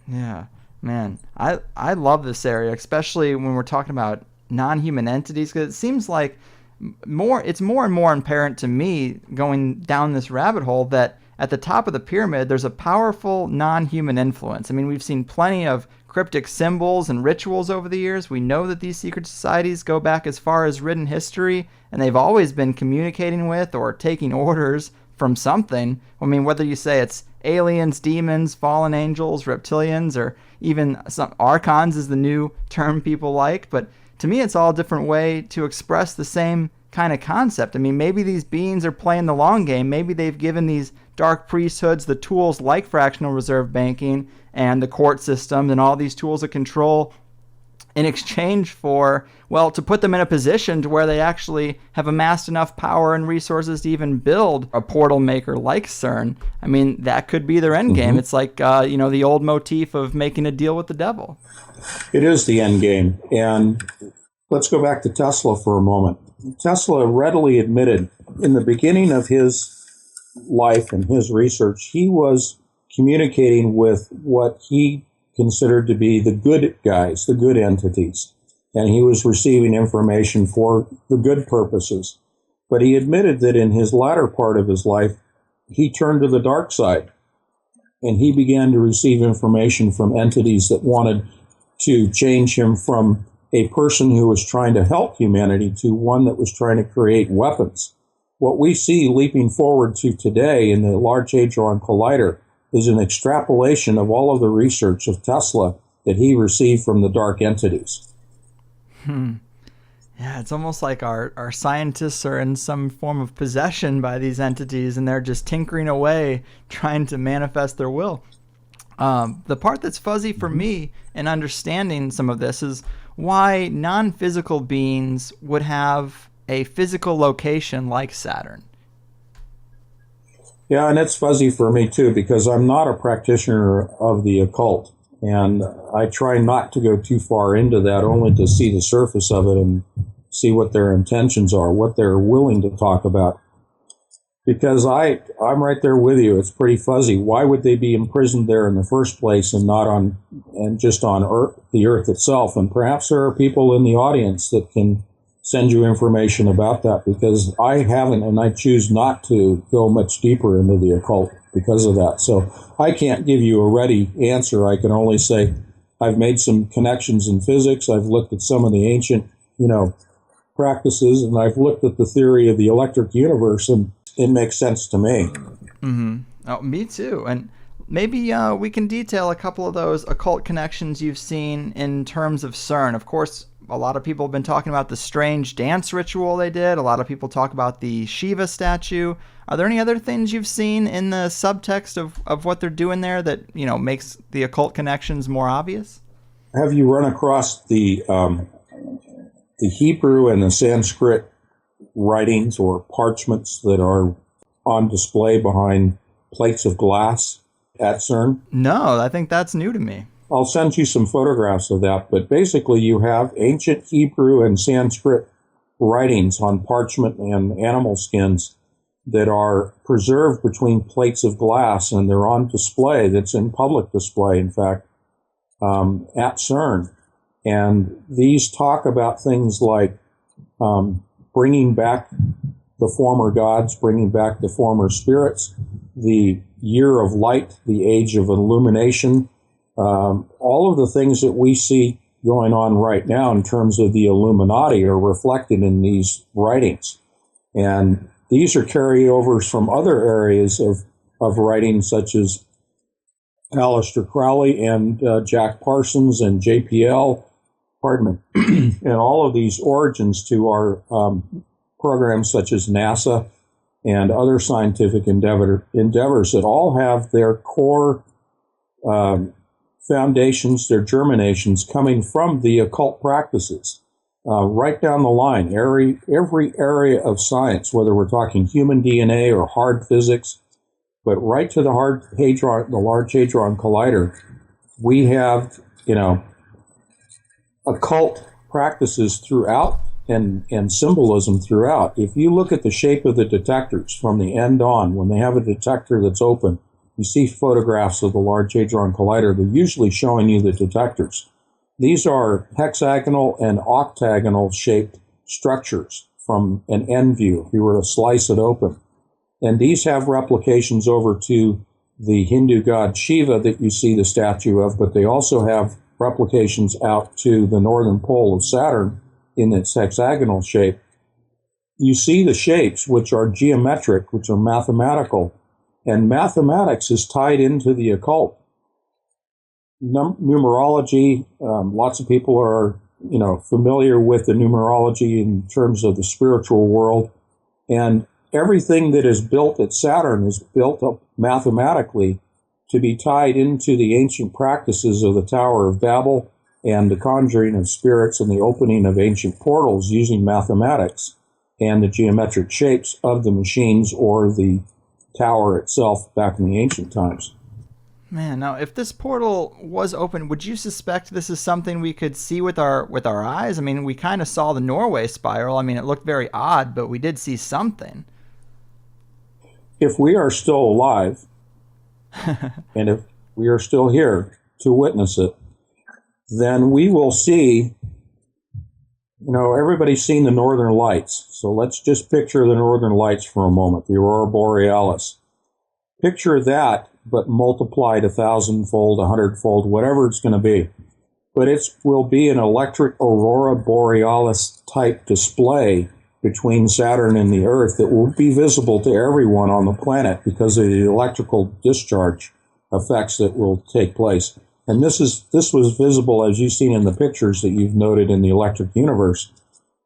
Yeah, man, I love this area, especially when we're talking about non-human entities, because it seems like it's more and more apparent to me going down this rabbit hole that at the top of the pyramid, there's a powerful non-human influence. I mean, we've seen plenty of cryptic symbols and rituals over the years. We know that these secret societies go back as far as written history, and they've always been communicating with or taking orders from something. I mean, whether you say it's aliens, demons, fallen angels, reptilians, or even some archons is the new term people like. But to me, it's all a different way to express the same kind of concept. I mean, maybe these beings are playing the long game. Maybe they've given these dark priesthoods the tools like fractional reserve banking and the court system and all these tools of control in exchange for, well, to put them in a position to where they actually have amassed enough power and resources to even build a portal maker like Cern. I mean, that could be their end game. It's like, the old motif of making a deal with the devil. It is the end game. And let's go back to Tesla for a moment. Tesla readily admitted in the beginning of his life and his research, he was communicating with what he considered to be the good guys, the good entities. And he was receiving information for the good purposes. But he admitted that in his latter part of his life, he turned to the dark side. and he began to receive information from entities that wanted to change him from a person who was trying to help humanity to one that was trying to create weapons. What we see leaping forward to today in the Large Hadron Collider is an extrapolation of all of the research of Tesla that he received from the dark entities. Yeah, it's almost like our scientists are in some form of possession by these entities, and they're just tinkering away, trying to manifest their will. The part that's fuzzy for me in understanding some of this is why non-physical beings would have a physical location like Saturn. Yeah, and it's fuzzy for me too, because I'm not a practitioner of the occult, and I try not to go too far into that, only to see the surface of it and see what their intentions are, what they're willing to talk about. Because I'm right there with you. It's pretty fuzzy. Why would they be imprisoned there in the first place and not just on Earth, the Earth itself? And perhaps there are people in the audience that can send you information about that, because I haven't, and I choose not to go much deeper into the occult because of that. So I can't give you a ready answer. I can only say I've made some connections in physics. I've looked at some of the ancient, practices, and I've looked at the theory of the electric universe, and it makes sense to me. Mm-hmm. Oh, me too. And maybe we can detail a couple of those occult connections you've seen in terms of CERN. Of course, a lot of people have been talking about the strange dance ritual they did. A lot of people talk about the Shiva statue. Are there any other things you've seen in the subtext of what they're doing there that, makes the occult connections more obvious? Have you run across the Hebrew and the Sanskrit writings or parchments that are on display behind plates of glass at CERN? No, I think that's new to me. I'll send you some photographs of that, but basically you have ancient Hebrew and Sanskrit writings on parchment and animal skins that are preserved between plates of glass, and they're on display. That's in public display, in fact, at CERN. And these talk about things like bringing back the former gods, bringing back the former spirits, the year of light, the age of illumination, all of the things that we see going on right now in terms of the Illuminati are reflected in these writings. And these are carryovers from other areas of writing, such as Aleister Crowley and Jack Parsons and JPL, and all of these origins to our programs such as NASA and other scientific endeavors that all have their core foundations, their germinations coming from the occult practices. Right down the line, every area of science, whether we're talking human DNA or hard physics, but right to the Large Hadron Collider, we have, occult practices throughout and symbolism throughout. If you look at the shape of the detectors from the end on, when they have a detector that's open, you see photographs of the Large Hadron Collider. They're usually showing you the detectors. These are hexagonal and octagonal shaped structures from an end view, if you were to slice it open. And these have replications over to the Hindu god Shiva that you see the statue of, but they also have replications out to the northern pole of Saturn in its hexagonal shape. You see the shapes, which are geometric, which are mathematical, and mathematics is tied into the occult. Numerology, lots of people are, familiar with the numerology in terms of the spiritual world, and everything that is built at Saturn is built up mathematically to be tied into the ancient practices of the Tower of Babel and the conjuring of spirits and the opening of ancient portals using mathematics and the geometric shapes of the machines or the tower itself back in the ancient times. Man, now if this portal was open, would you suspect this is something we could see with our eyes? I mean, we kind of saw the Norway spiral. I mean, it looked very odd, but we did see something. If we are still alive, and if we are still here to witness it, then we will see, everybody's seen the Northern Lights. So let's just picture the Northern Lights for a moment, the Aurora Borealis. Picture that, but multiplied 1,000-fold, 100-fold, whatever it's going to be. But it will be an electric aurora borealis type display between Saturn and the Earth that will be visible to everyone on the planet because of the electrical discharge effects that will take place. And this was visible, as you've seen in the pictures that you've noted in the electric universe.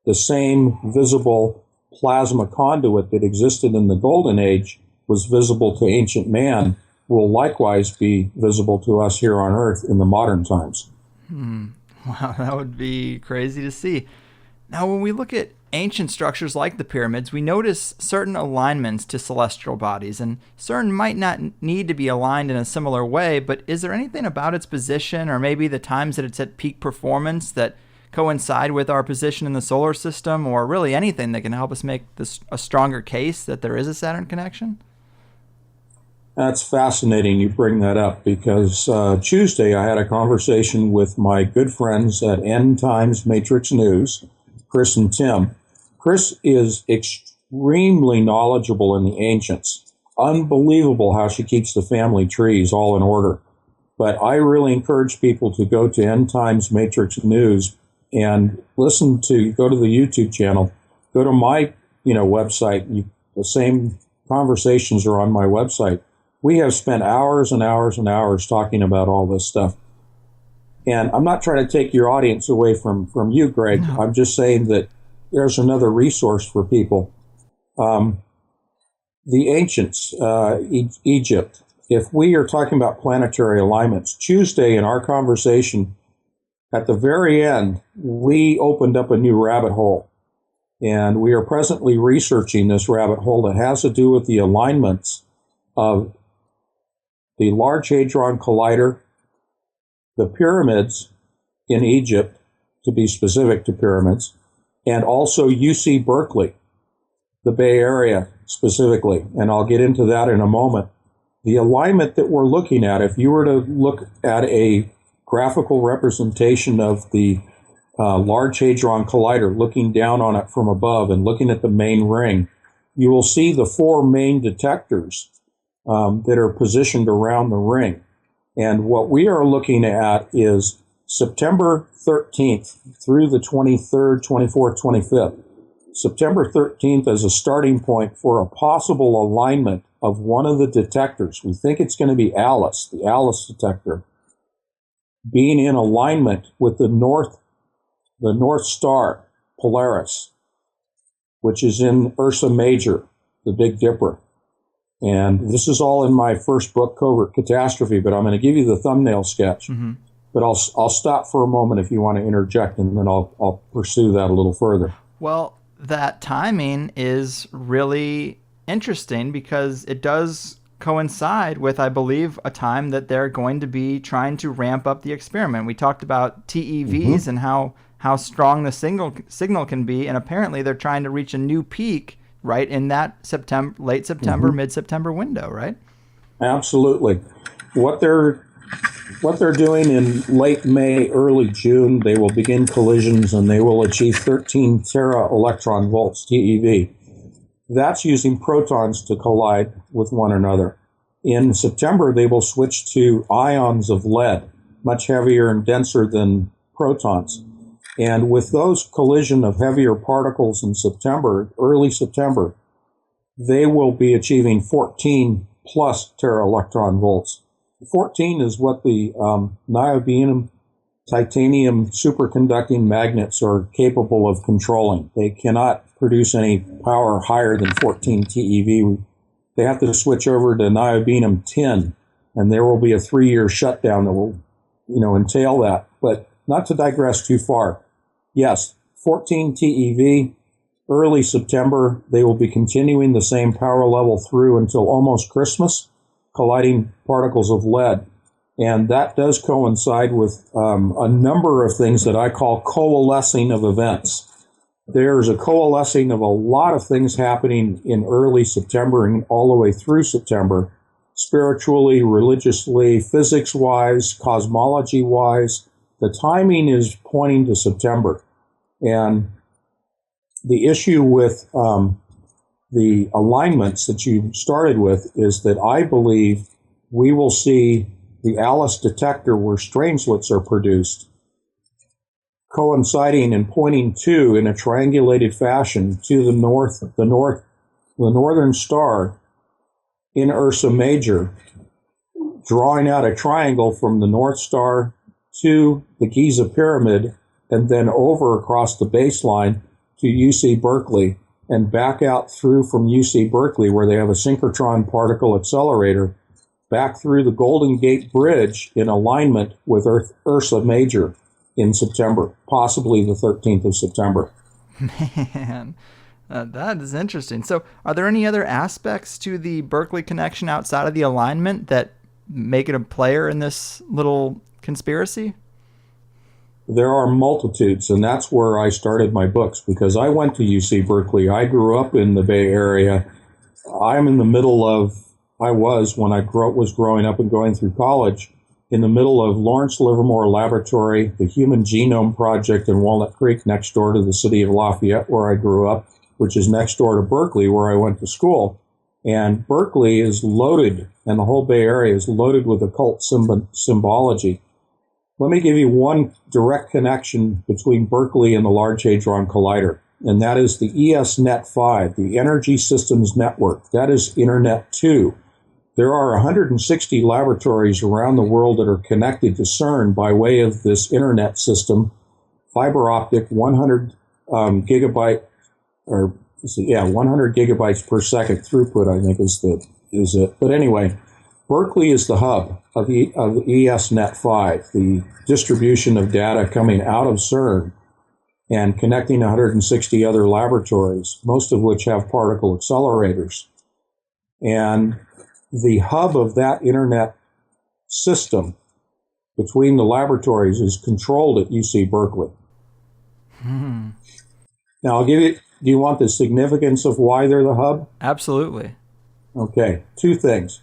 The same visible plasma conduit that existed in the Golden Age was visible to ancient man, will likewise be visible to us here on Earth in the modern times. Wow, that would be crazy to see. Now, when we look at ancient structures like the pyramids, we notice certain alignments to celestial bodies, and Cern might not need to be aligned in a similar way, but is there anything about its position or maybe the times that it's at peak performance that coincide with our position in the solar system, or really anything that can help us make this a stronger case that there is a Saturn connection? That's fascinating you bring that up because Tuesday I had a conversation with my good friends at End Times Matrix News, Chris and Tim. Chris is extremely knowledgeable in the ancients. Unbelievable how she keeps the family trees all in order. But I really encourage people to go to End Times Matrix News and go to the YouTube channel, go to my website. The same conversations are on my website. We have spent hours and hours and hours talking about all this stuff. And I'm not trying to take your audience away from you, Greg. No. I'm just saying that there's another resource for people. The ancients, Egypt, if we are talking about planetary alignments, Tuesday in our conversation, at the very end, we opened up a new rabbit hole. And we are presently researching this rabbit hole that has to do with the alignments of the Large Hadron Collider, the pyramids in Egypt, to be specific to pyramids, and also UC Berkeley, the Bay Area specifically. And I'll get into that in a moment. The alignment that we're looking at, if you were to look at a graphical representation of the Large Hadron Collider, looking down on it from above and looking at the main ring, you will see the four main detectors that are positioned around the ring. And what we are looking at is September 13th through the 23rd, 24th, 25th. September 13th as a starting point for a possible alignment of one of the detectors. We think it's going to be Alice, the Alice detector, being in alignment with the North Star, Polaris, which is in Ursa Major, the Big Dipper. And this is all in my first book, Covert Catastrophe, but I'm going to give you the thumbnail sketch. Mm-hmm. But I'll stop for a moment if you want to interject, and then I'll pursue that a little further. Well, that timing is really interesting because it does coincide with, I believe, a time that they're going to be trying to ramp up the experiment. We talked about TEVs and how strong the signal can be, and apparently they're trying to reach a new peak right in that late September, mid-September window, right? Absolutely. What they're doing in late May, early June, they will begin collisions and they will achieve 13 tera electron volts, TeV. That's using protons to collide with one another. In September, they will switch to ions of lead, much heavier and denser than protons. And with those collision of heavier particles in September, early September, they will be achieving 14 plus tera electron volts. 14 is what the niobium titanium superconducting magnets are capable of controlling. They cannot produce any power higher than 14 TeV. They have to switch over to niobium 10, and there will be a 3-year shutdown that will, entail that. But not to digress too far. Yes, 14 TeV, early September, they will be continuing the same power level through until almost Christmas, colliding particles of lead. And that does coincide with a number of things that I call coalescing of events. There's a coalescing of a lot of things happening in early September and all the way through September, spiritually, religiously, physics-wise, cosmology-wise. The timing is pointing to September. And the issue with the alignments that you started with is that I believe we will see the Alice detector where strangelets are produced coinciding and pointing to, in a triangulated fashion, to the northern star in Ursa Major, drawing out a triangle from the North Star to the Giza Pyramid, and then over across the baseline to UC Berkeley, and back out through from UC Berkeley, where they have a synchrotron particle accelerator, back through the Golden Gate Bridge in alignment with Ursa Major in September, possibly the 13th of September. Man, that is interesting. So are there any other aspects to the Berkeley connection outside of the alignment that make it a player in this little conspiracy? There are multitudes, and that's where I started my books, because I went to UC Berkeley. I grew up in the Bay Area. I'm in the middle of, I was, when I was growing up and going through college, in the middle of Lawrence Livermore Laboratory, the Human Genome Project in Walnut Creek, next door to the city of Lafayette, where I grew up, which is next door to Berkeley, where I went to school. And Berkeley is loaded, and the whole Bay Area is loaded with occult symbology. Let me give you one direct connection between Berkeley and the Large Hadron Collider, and that is the ESNet5, the Energy Systems Network. That is Internet 2. There are 160 laboratories around the world that are connected to Cern by way of this internet system, fiber optic, 100 100 gigabytes per second throughput, I think is it. But anyway, Berkeley is the hub of ESNet5, the distribution of data coming out of Cern and connecting 160 other laboratories, most of which have particle accelerators. And the hub of that internet system between the laboratories is controlled at UC Berkeley. Now, I'll give you, do you want the significance of why they're the hub? Absolutely. Okay, two things.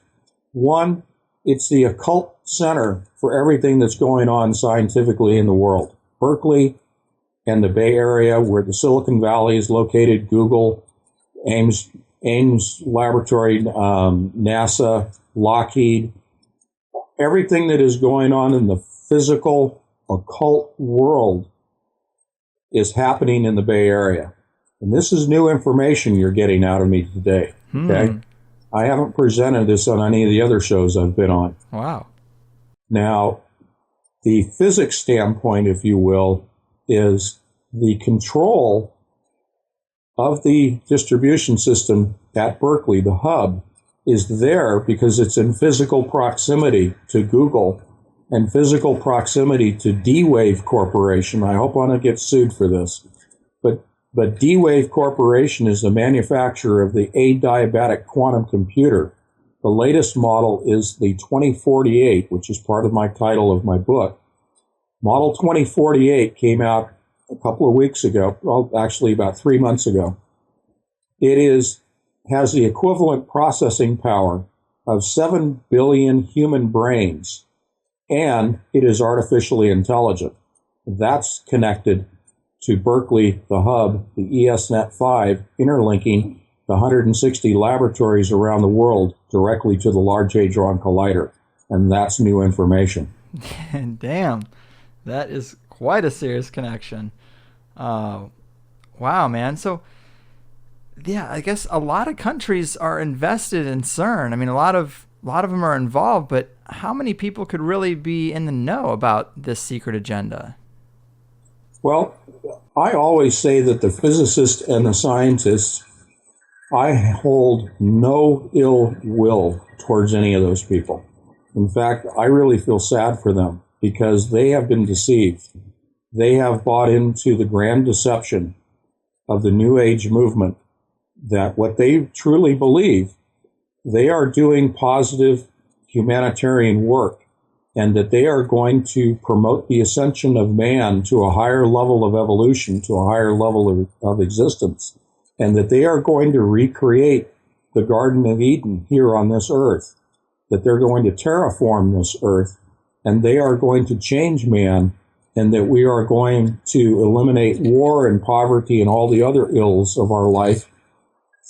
One, it's the occult center for everything that's going on scientifically in the world. Berkeley and the Bay Area, where the Silicon Valley is located, Google, Ames Laboratory, NASA, Lockheed, everything that is going on in the physical occult world is happening in the Bay Area. And this is new information you're getting out of me today. Okay? I haven't presented this on any of the other shows I've been on. Wow. Now, the physics standpoint, if you will, is the control of the distribution system at Berkeley, the hub, is there because it's in physical proximity to Google and physical proximity to D-Wave Corporation. I hope I don't get sued for this. But D-Wave Corporation is the manufacturer of the adiabatic quantum computer. The latest model is the 2048, which is part of my title of my book. Model 2048 came out a couple of weeks ago, well, actually about 3 months ago. It has the equivalent processing power of 7 billion human brains, and it is artificially intelligent. That's connected to Berkeley, the hub, the ESNet5, interlinking the 160 laboratories around the world directly to the Large Hadron Collider. And that's new information. Damn, that is quite a serious connection. Wow, man. So, yeah, I guess a lot of countries are invested in CERN. I mean, a lot of them are involved, but how many people could really be in the know about this secret agenda? Well, I always say that the physicists and the scientists, I hold no ill will towards any of those people. In fact, I really feel sad for them because they have been deceived. They have bought into the grand deception of the New Age movement that what they truly believe, they are doing positive humanitarian work, and that they are going to promote the ascension of man to a higher level of evolution, to a higher level of existence, and that they are going to recreate the Garden of Eden here on this earth, that they're going to terraform this earth, and they are going to change man, and that we are going to eliminate war and poverty and all the other ills of our life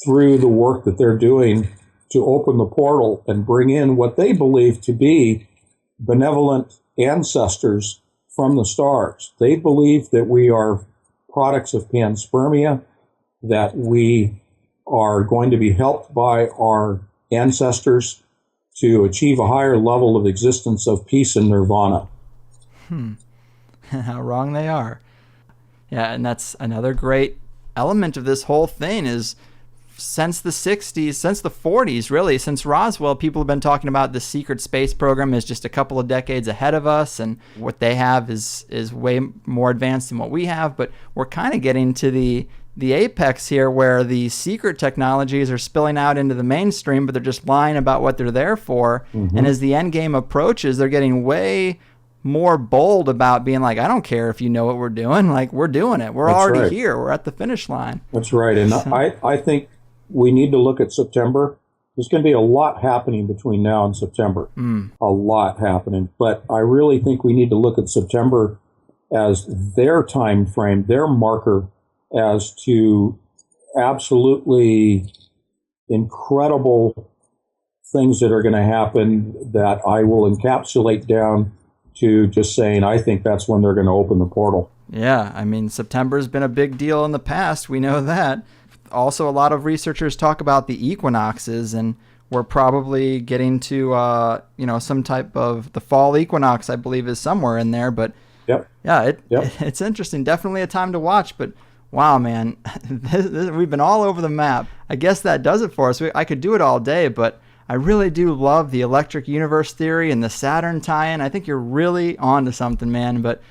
through the work that they're doing to open the portal and bring in what they believe to be benevolent ancestors from the stars. They believe that we are products of panspermia, that we are going to be helped by our ancestors to achieve a higher level of existence of peace and nirvana. How wrong they are. Yeah, and that's another great element of this whole thing is since the 60s, since the 40s, really, since Roswell, people have been talking about the secret space program is just a couple of decades ahead of us, and what they have is way more advanced than what we have, but we're kind of getting to the apex here where the secret technologies are spilling out into the mainstream, but they're just lying about what they're there for. And as the end game approaches, they're getting way more bold about being like, I don't care if you know what we're doing. Like, we're doing it. We're That's already right. here. We're at the finish line. That's right. And I think we need to look at September. There's going to be a lot happening between now and September. A lot happening. But I really think we need to look at September as their time frame, their marker as to absolutely incredible things that are going to happen that I will encapsulate down to just saying, I think that's when they're going to open the portal. Yeah, I mean, September's been a big deal in the past. We know that. Also, a lot of researchers talk about the equinoxes, and we're probably getting to, some type of the fall equinox, I believe, is somewhere in there. But yeah, it's interesting. Definitely a time to watch. But wow, man, we've been all over the map. I guess that does it for us. I could do it all day, but I really do love the electric universe theory and the Saturn tie-in. I think you're really on to something, man. But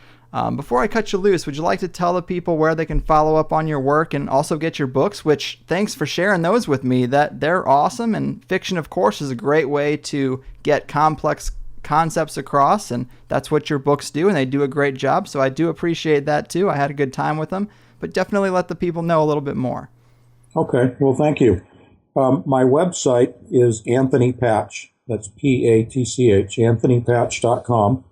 before I cut you loose, would you like to tell the people where they can follow up on your work and also get your books, which thanks for sharing those with me. That they're awesome. And fiction, of course, is a great way to get complex concepts across. And that's what your books do. And they do a great job. So I do appreciate that, too. I had a good time with them. But definitely let the people know a little bit more. Okay. Well, thank you. My website is Anthony Patch. That's Patch, anthonypatch.com.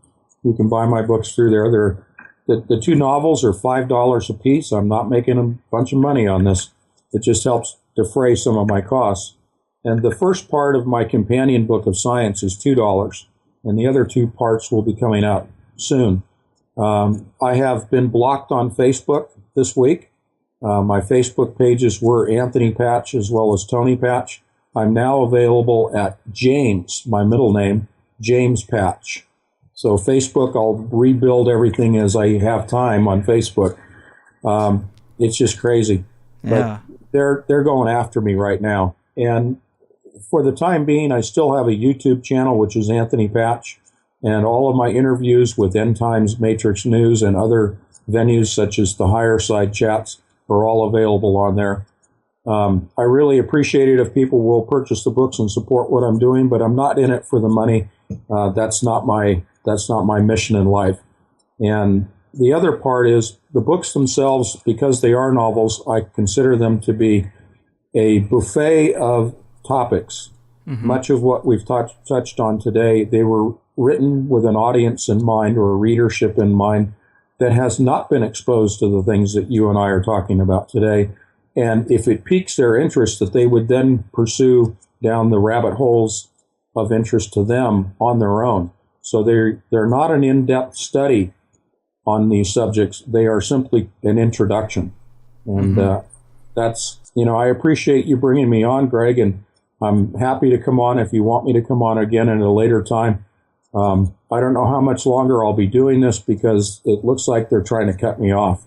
You can buy my books through there. The two novels are $5 a piece. I'm not making a bunch of money on this. It just helps defray some of my costs. And the first part of my companion book of science is $2, and the other two parts will be coming out soon. I have been blocked on Facebook this week. My Facebook pages were Anthony Patch as well as Tony Patch. I'm now available at James, my middle name, James Patch. So Facebook, I'll rebuild everything as I have time on Facebook. It's just crazy. Yeah. But they're going after me right now. And for the time being, I still have a YouTube channel, which is Anthony Patch. And all of my interviews with End Times, Matrix News, and other venues such as the Higher Side Chats are all available on there. I really appreciate it if people will purchase the books and support what I'm doing, but I'm not in it for the money. That's not my mission in life. And the other part is the books themselves, because they are novels, I consider them to be a buffet of topics. Much of what we've touched on today, they were written with an audience in mind or a readership in mind that has not been exposed to the things that you and I are talking about today. And if it piques their interest, that they would then pursue down the rabbit holes of interest to them on their own. So they're not an in-depth study on these subjects. They are simply an introduction. And that's, I appreciate you bringing me on, Greg, and I'm happy to come on if you want me to come on again at a later time. I don't know how much longer I'll be doing this because it looks like they're trying to cut me off.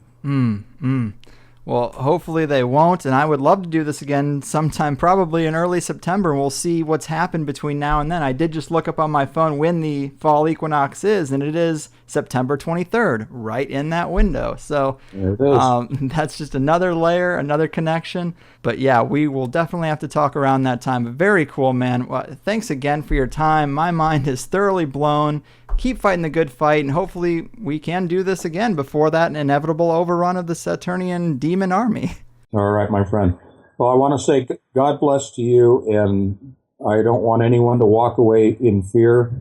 Well, hopefully they won't, and I would love to do this again sometime, probably in early September. We'll see what's happened between now and then. I did just look up on my phone when the fall equinox is, and it is September 23rd, right in that window. So There it is. that's just another layer, another connection. But yeah, we will definitely have to talk around that time. But very cool, man. Well, thanks again for your time. My mind is thoroughly blown. Keep fighting the good fight, and hopefully we can do this again before that inevitable overrun of the Saturnian demon army. All right, my friend. Well, I want to say God bless to you, and I don't want anyone to walk away in fear.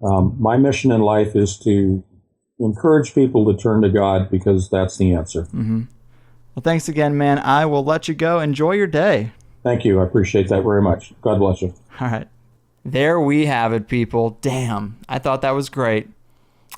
My mission in life is to encourage people to turn to God because that's the answer. Well, thanks again, man. I will let you go. Enjoy your day. Thank you. I appreciate that very much. God bless you. All right. There we have it, people. Damn, I thought that was great.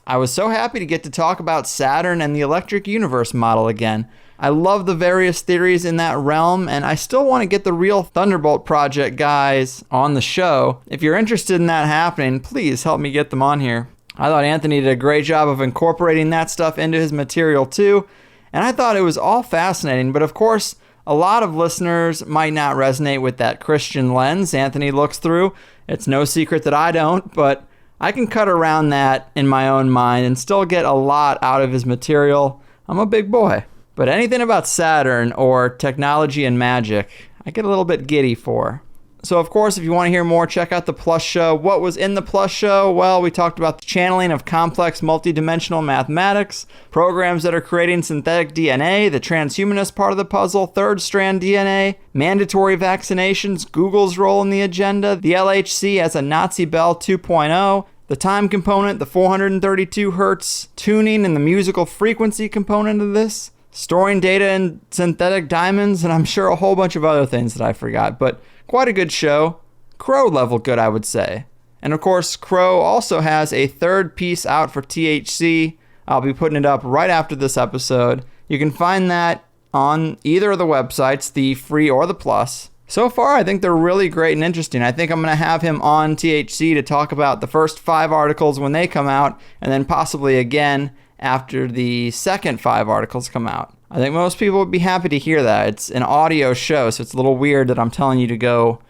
I was so happy to get to talk about Saturn and the electric universe model again. I love the various theories in that realm, and I still want to get the real Thunderbolt Project guys on the show. If you're interested in that happening, please help me get them on here. I thought Anthony did a great job of incorporating that stuff into his material too, and I thought it was all fascinating, but of course, a lot of listeners might not resonate with that Christian lens Anthony looks through. It's no secret that I don't, but I can cut around that in my own mind and still get a lot out of his material. I'm a big boy. But anything about Saturn or technology and magic, I get a little bit giddy for. So of course, if you want to hear more, check out the Plus Show. What was in the Plus Show? Well, we talked about the channeling of complex multidimensional mathematics, programs that are creating synthetic DNA, the transhumanist part of the puzzle, third strand DNA, mandatory vaccinations, Google's role in the agenda, the LHC as a Nazi Bell 2.0, the time component, the 432 hertz tuning and the musical frequency component of this, storing data in synthetic diamonds, and I'm sure a whole bunch of other things that I forgot, but quite a good show. Crow level good, I would say. And of course, Crow also has a third piece out for THC. I'll be putting it up right after this episode. You can find that on either of the websites, the free or the plus. So far, I think they're really great and interesting. I think I'm going to have him on THC to talk about the first 5 articles when they come out, and then possibly again after the second 5 articles come out. I think most people would be happy to hear that. It's an audio show, so it's a little weird that I'm telling you to go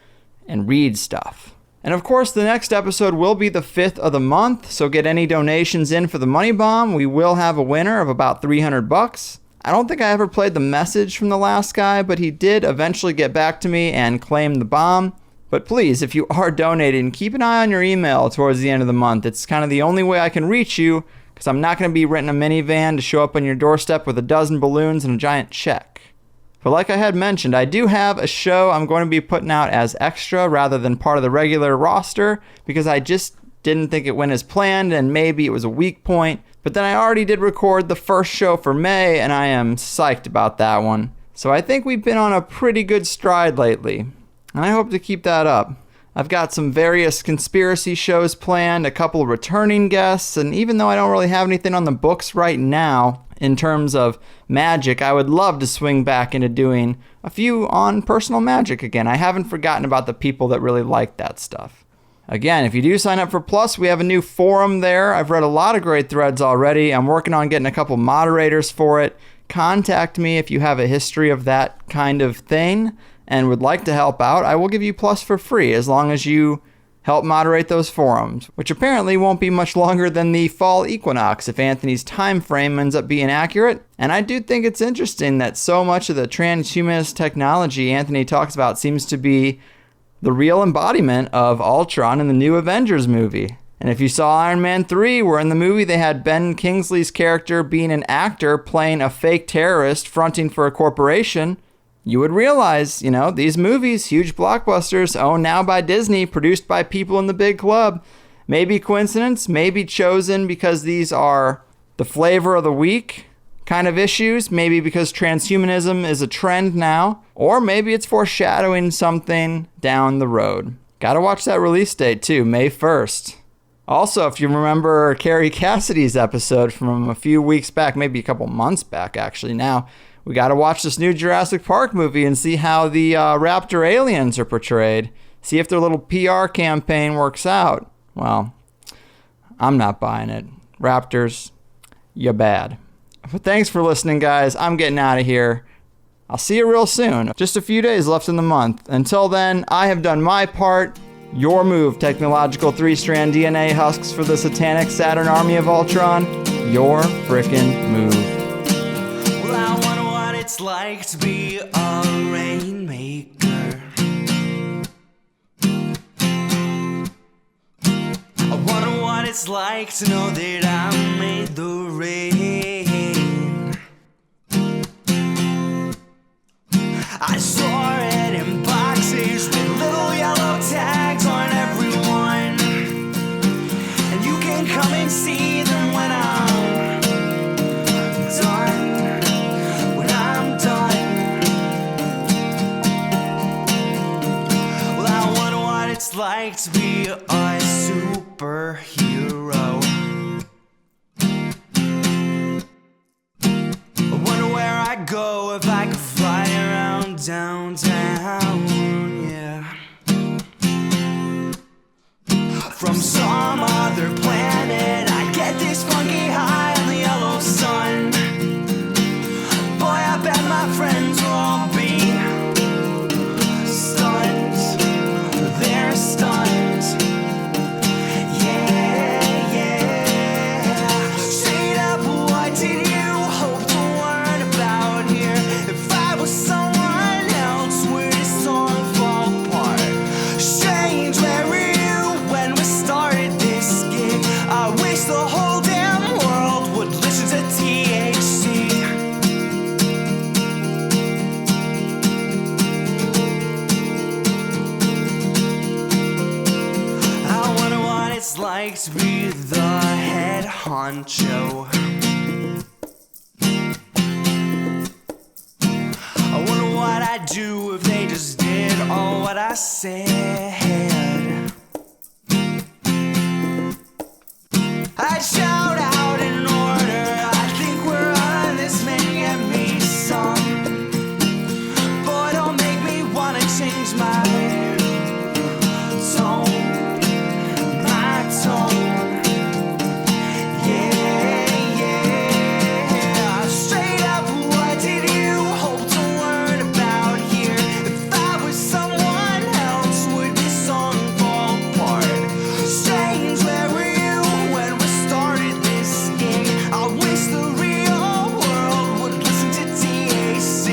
and read stuff. And of course, the next episode will be the 5th of the month, so get any donations in for the Money Bomb. We will have a winner of about $300. I don't think I ever played the message from the last guy, but he did eventually get back to me and claim the bomb. But please, if you are donating, keep an eye on your email towards the end of the month. It's kind of the only way I can reach you, because I'm not going to be renting a minivan to show up on your doorstep with a dozen balloons and a giant check. But like I had mentioned, I do have a show I'm going to be putting out as extra rather than part of the regular roster, because I just didn't think it went as planned and maybe it was a weak point. But then I already did record the first show for May, and I am psyched about that one. So I think we've been on a pretty good stride lately, and I hope to keep that up. I've got some various conspiracy shows planned, a couple returning guests, and even though I don't really have anything on the books right now in terms of magic, I would love to swing back into doing a few on personal magic again. I haven't forgotten about the people that really like that stuff. Again, if you do sign up for Plus, we have a new forum there. I've read a lot of great threads already. I'm working on getting a couple moderators for it. Contact me if you have a history of that kind of thing and would like to help out. I will give you Plus for free as long as you help moderate those forums, which apparently won't be much longer than the fall equinox if Anthony's time frame ends up being accurate. And I do think it's interesting that so much of the transhumanist technology Anthony talks about seems to be the real embodiment of Ultron in the new Avengers movie. And if you saw Iron Man 3, where in the movie they had Ben Kingsley's character being an actor playing a fake terrorist fronting for a corporation, you would realize, these movies, huge blockbusters, owned now by Disney, produced by people in the big club. Maybe coincidence, maybe chosen because these are the flavor of the week kind of issues, maybe because transhumanism is a trend now, or maybe it's foreshadowing something down the road. Gotta watch that release date too, May 1st. Also, if you remember Carrie Cassidy's episode from a few weeks back, maybe a couple months back actually now, we got to watch this new Jurassic Park movie and see how the raptor aliens are portrayed. See if their little PR campaign works out. Well, I'm not buying it. Raptors, you're bad. But thanks for listening, guys. I'm getting out of here. I'll see you real soon. Just a few days left in the month. Until then, I have done my part. Your move, technological 3-strand DNA husks for the satanic Saturn army of Ultron. Your frickin' move. It's like to be a rainmaker. I wonder what it's like to know that I made the rain. I saw it in boxes with little yellow tags on everyone, and you can come and see them when I'm done. I'd go if I could fly around downtown, yeah. From some other planet, I'd get this funky high on the yellow sun. Boy, I bet my friends will all be stunned. They're stunned. Yeah, yeah. Straight up, what did you hope to learn about here? If I was someone else, would this song fall apart? Strange, where were you when we started this gig? I wish the whole damn world would listen to THC. I wonder what it's like to be the head honcho. I wonder what I'd do if they just did all what I said. I'd shout out in order. I think we're on this, man, get me some. Boy, don't make me wanna change my tone. Yeah, yeah. Straight up, what did you hope to learn about here? If I was someone else, would this song fall apart? Strange, where were you when we started this gig? I wish the real world would listen to THC.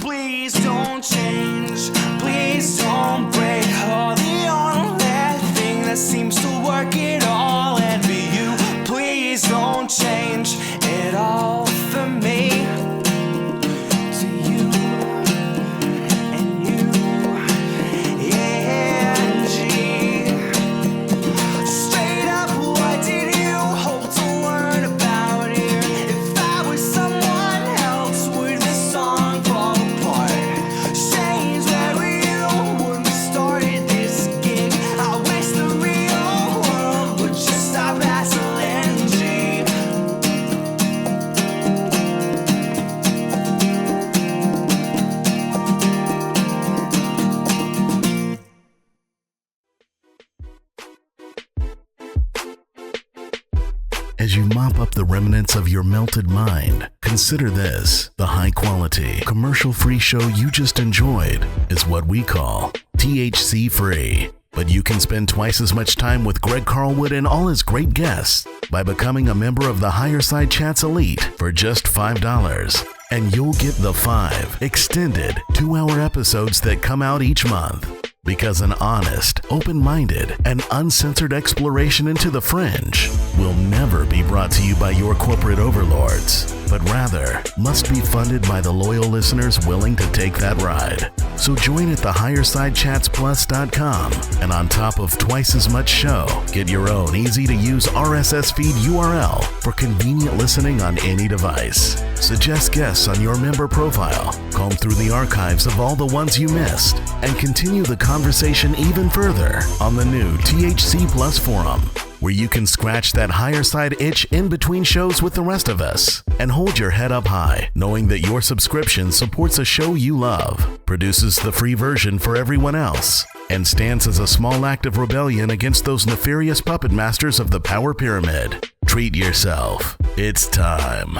Please don't change, please don't break. Oh, the only thing that seems to work it all and be you. Please don't change it all for me. To you and you, yeah, and G. Straight up, what did you hope to learn about here? If I was someone else, would this song fall apart? Strange, where were you when we started this gig? I wish the real world would just stop hassling G. As you mop up the remnants of your melted mind, consider this. The high-quality, commercial-free show you just enjoyed is what we call THC-free. But you can spend twice as much time with Greg Carlwood and all his great guests by becoming a member of the Higher Side Chats Elite for just $5. And you'll get the 5 extended 2-hour episodes that come out each month. Because an honest, open-minded, and uncensored exploration into the fringe will never be brought to you by your corporate overlords, but rather must be funded by the loyal listeners willing to take that ride. So join at thehighersidechatsplus.com, and on top of twice as much show, get your own easy-to-use RSS feed URL for convenient listening on any device. Suggest guests on your member profile, comb through the archives of all the ones you missed, and continue the conversation even further on the new THC Plus forum, where you can scratch that higher side itch in between shows with the rest of us and hold your head up high knowing that your subscription supports a show you love, produces the free version for everyone else, and stands as a small act of rebellion against those nefarious puppet masters of the power pyramid. Treat yourself. It's time.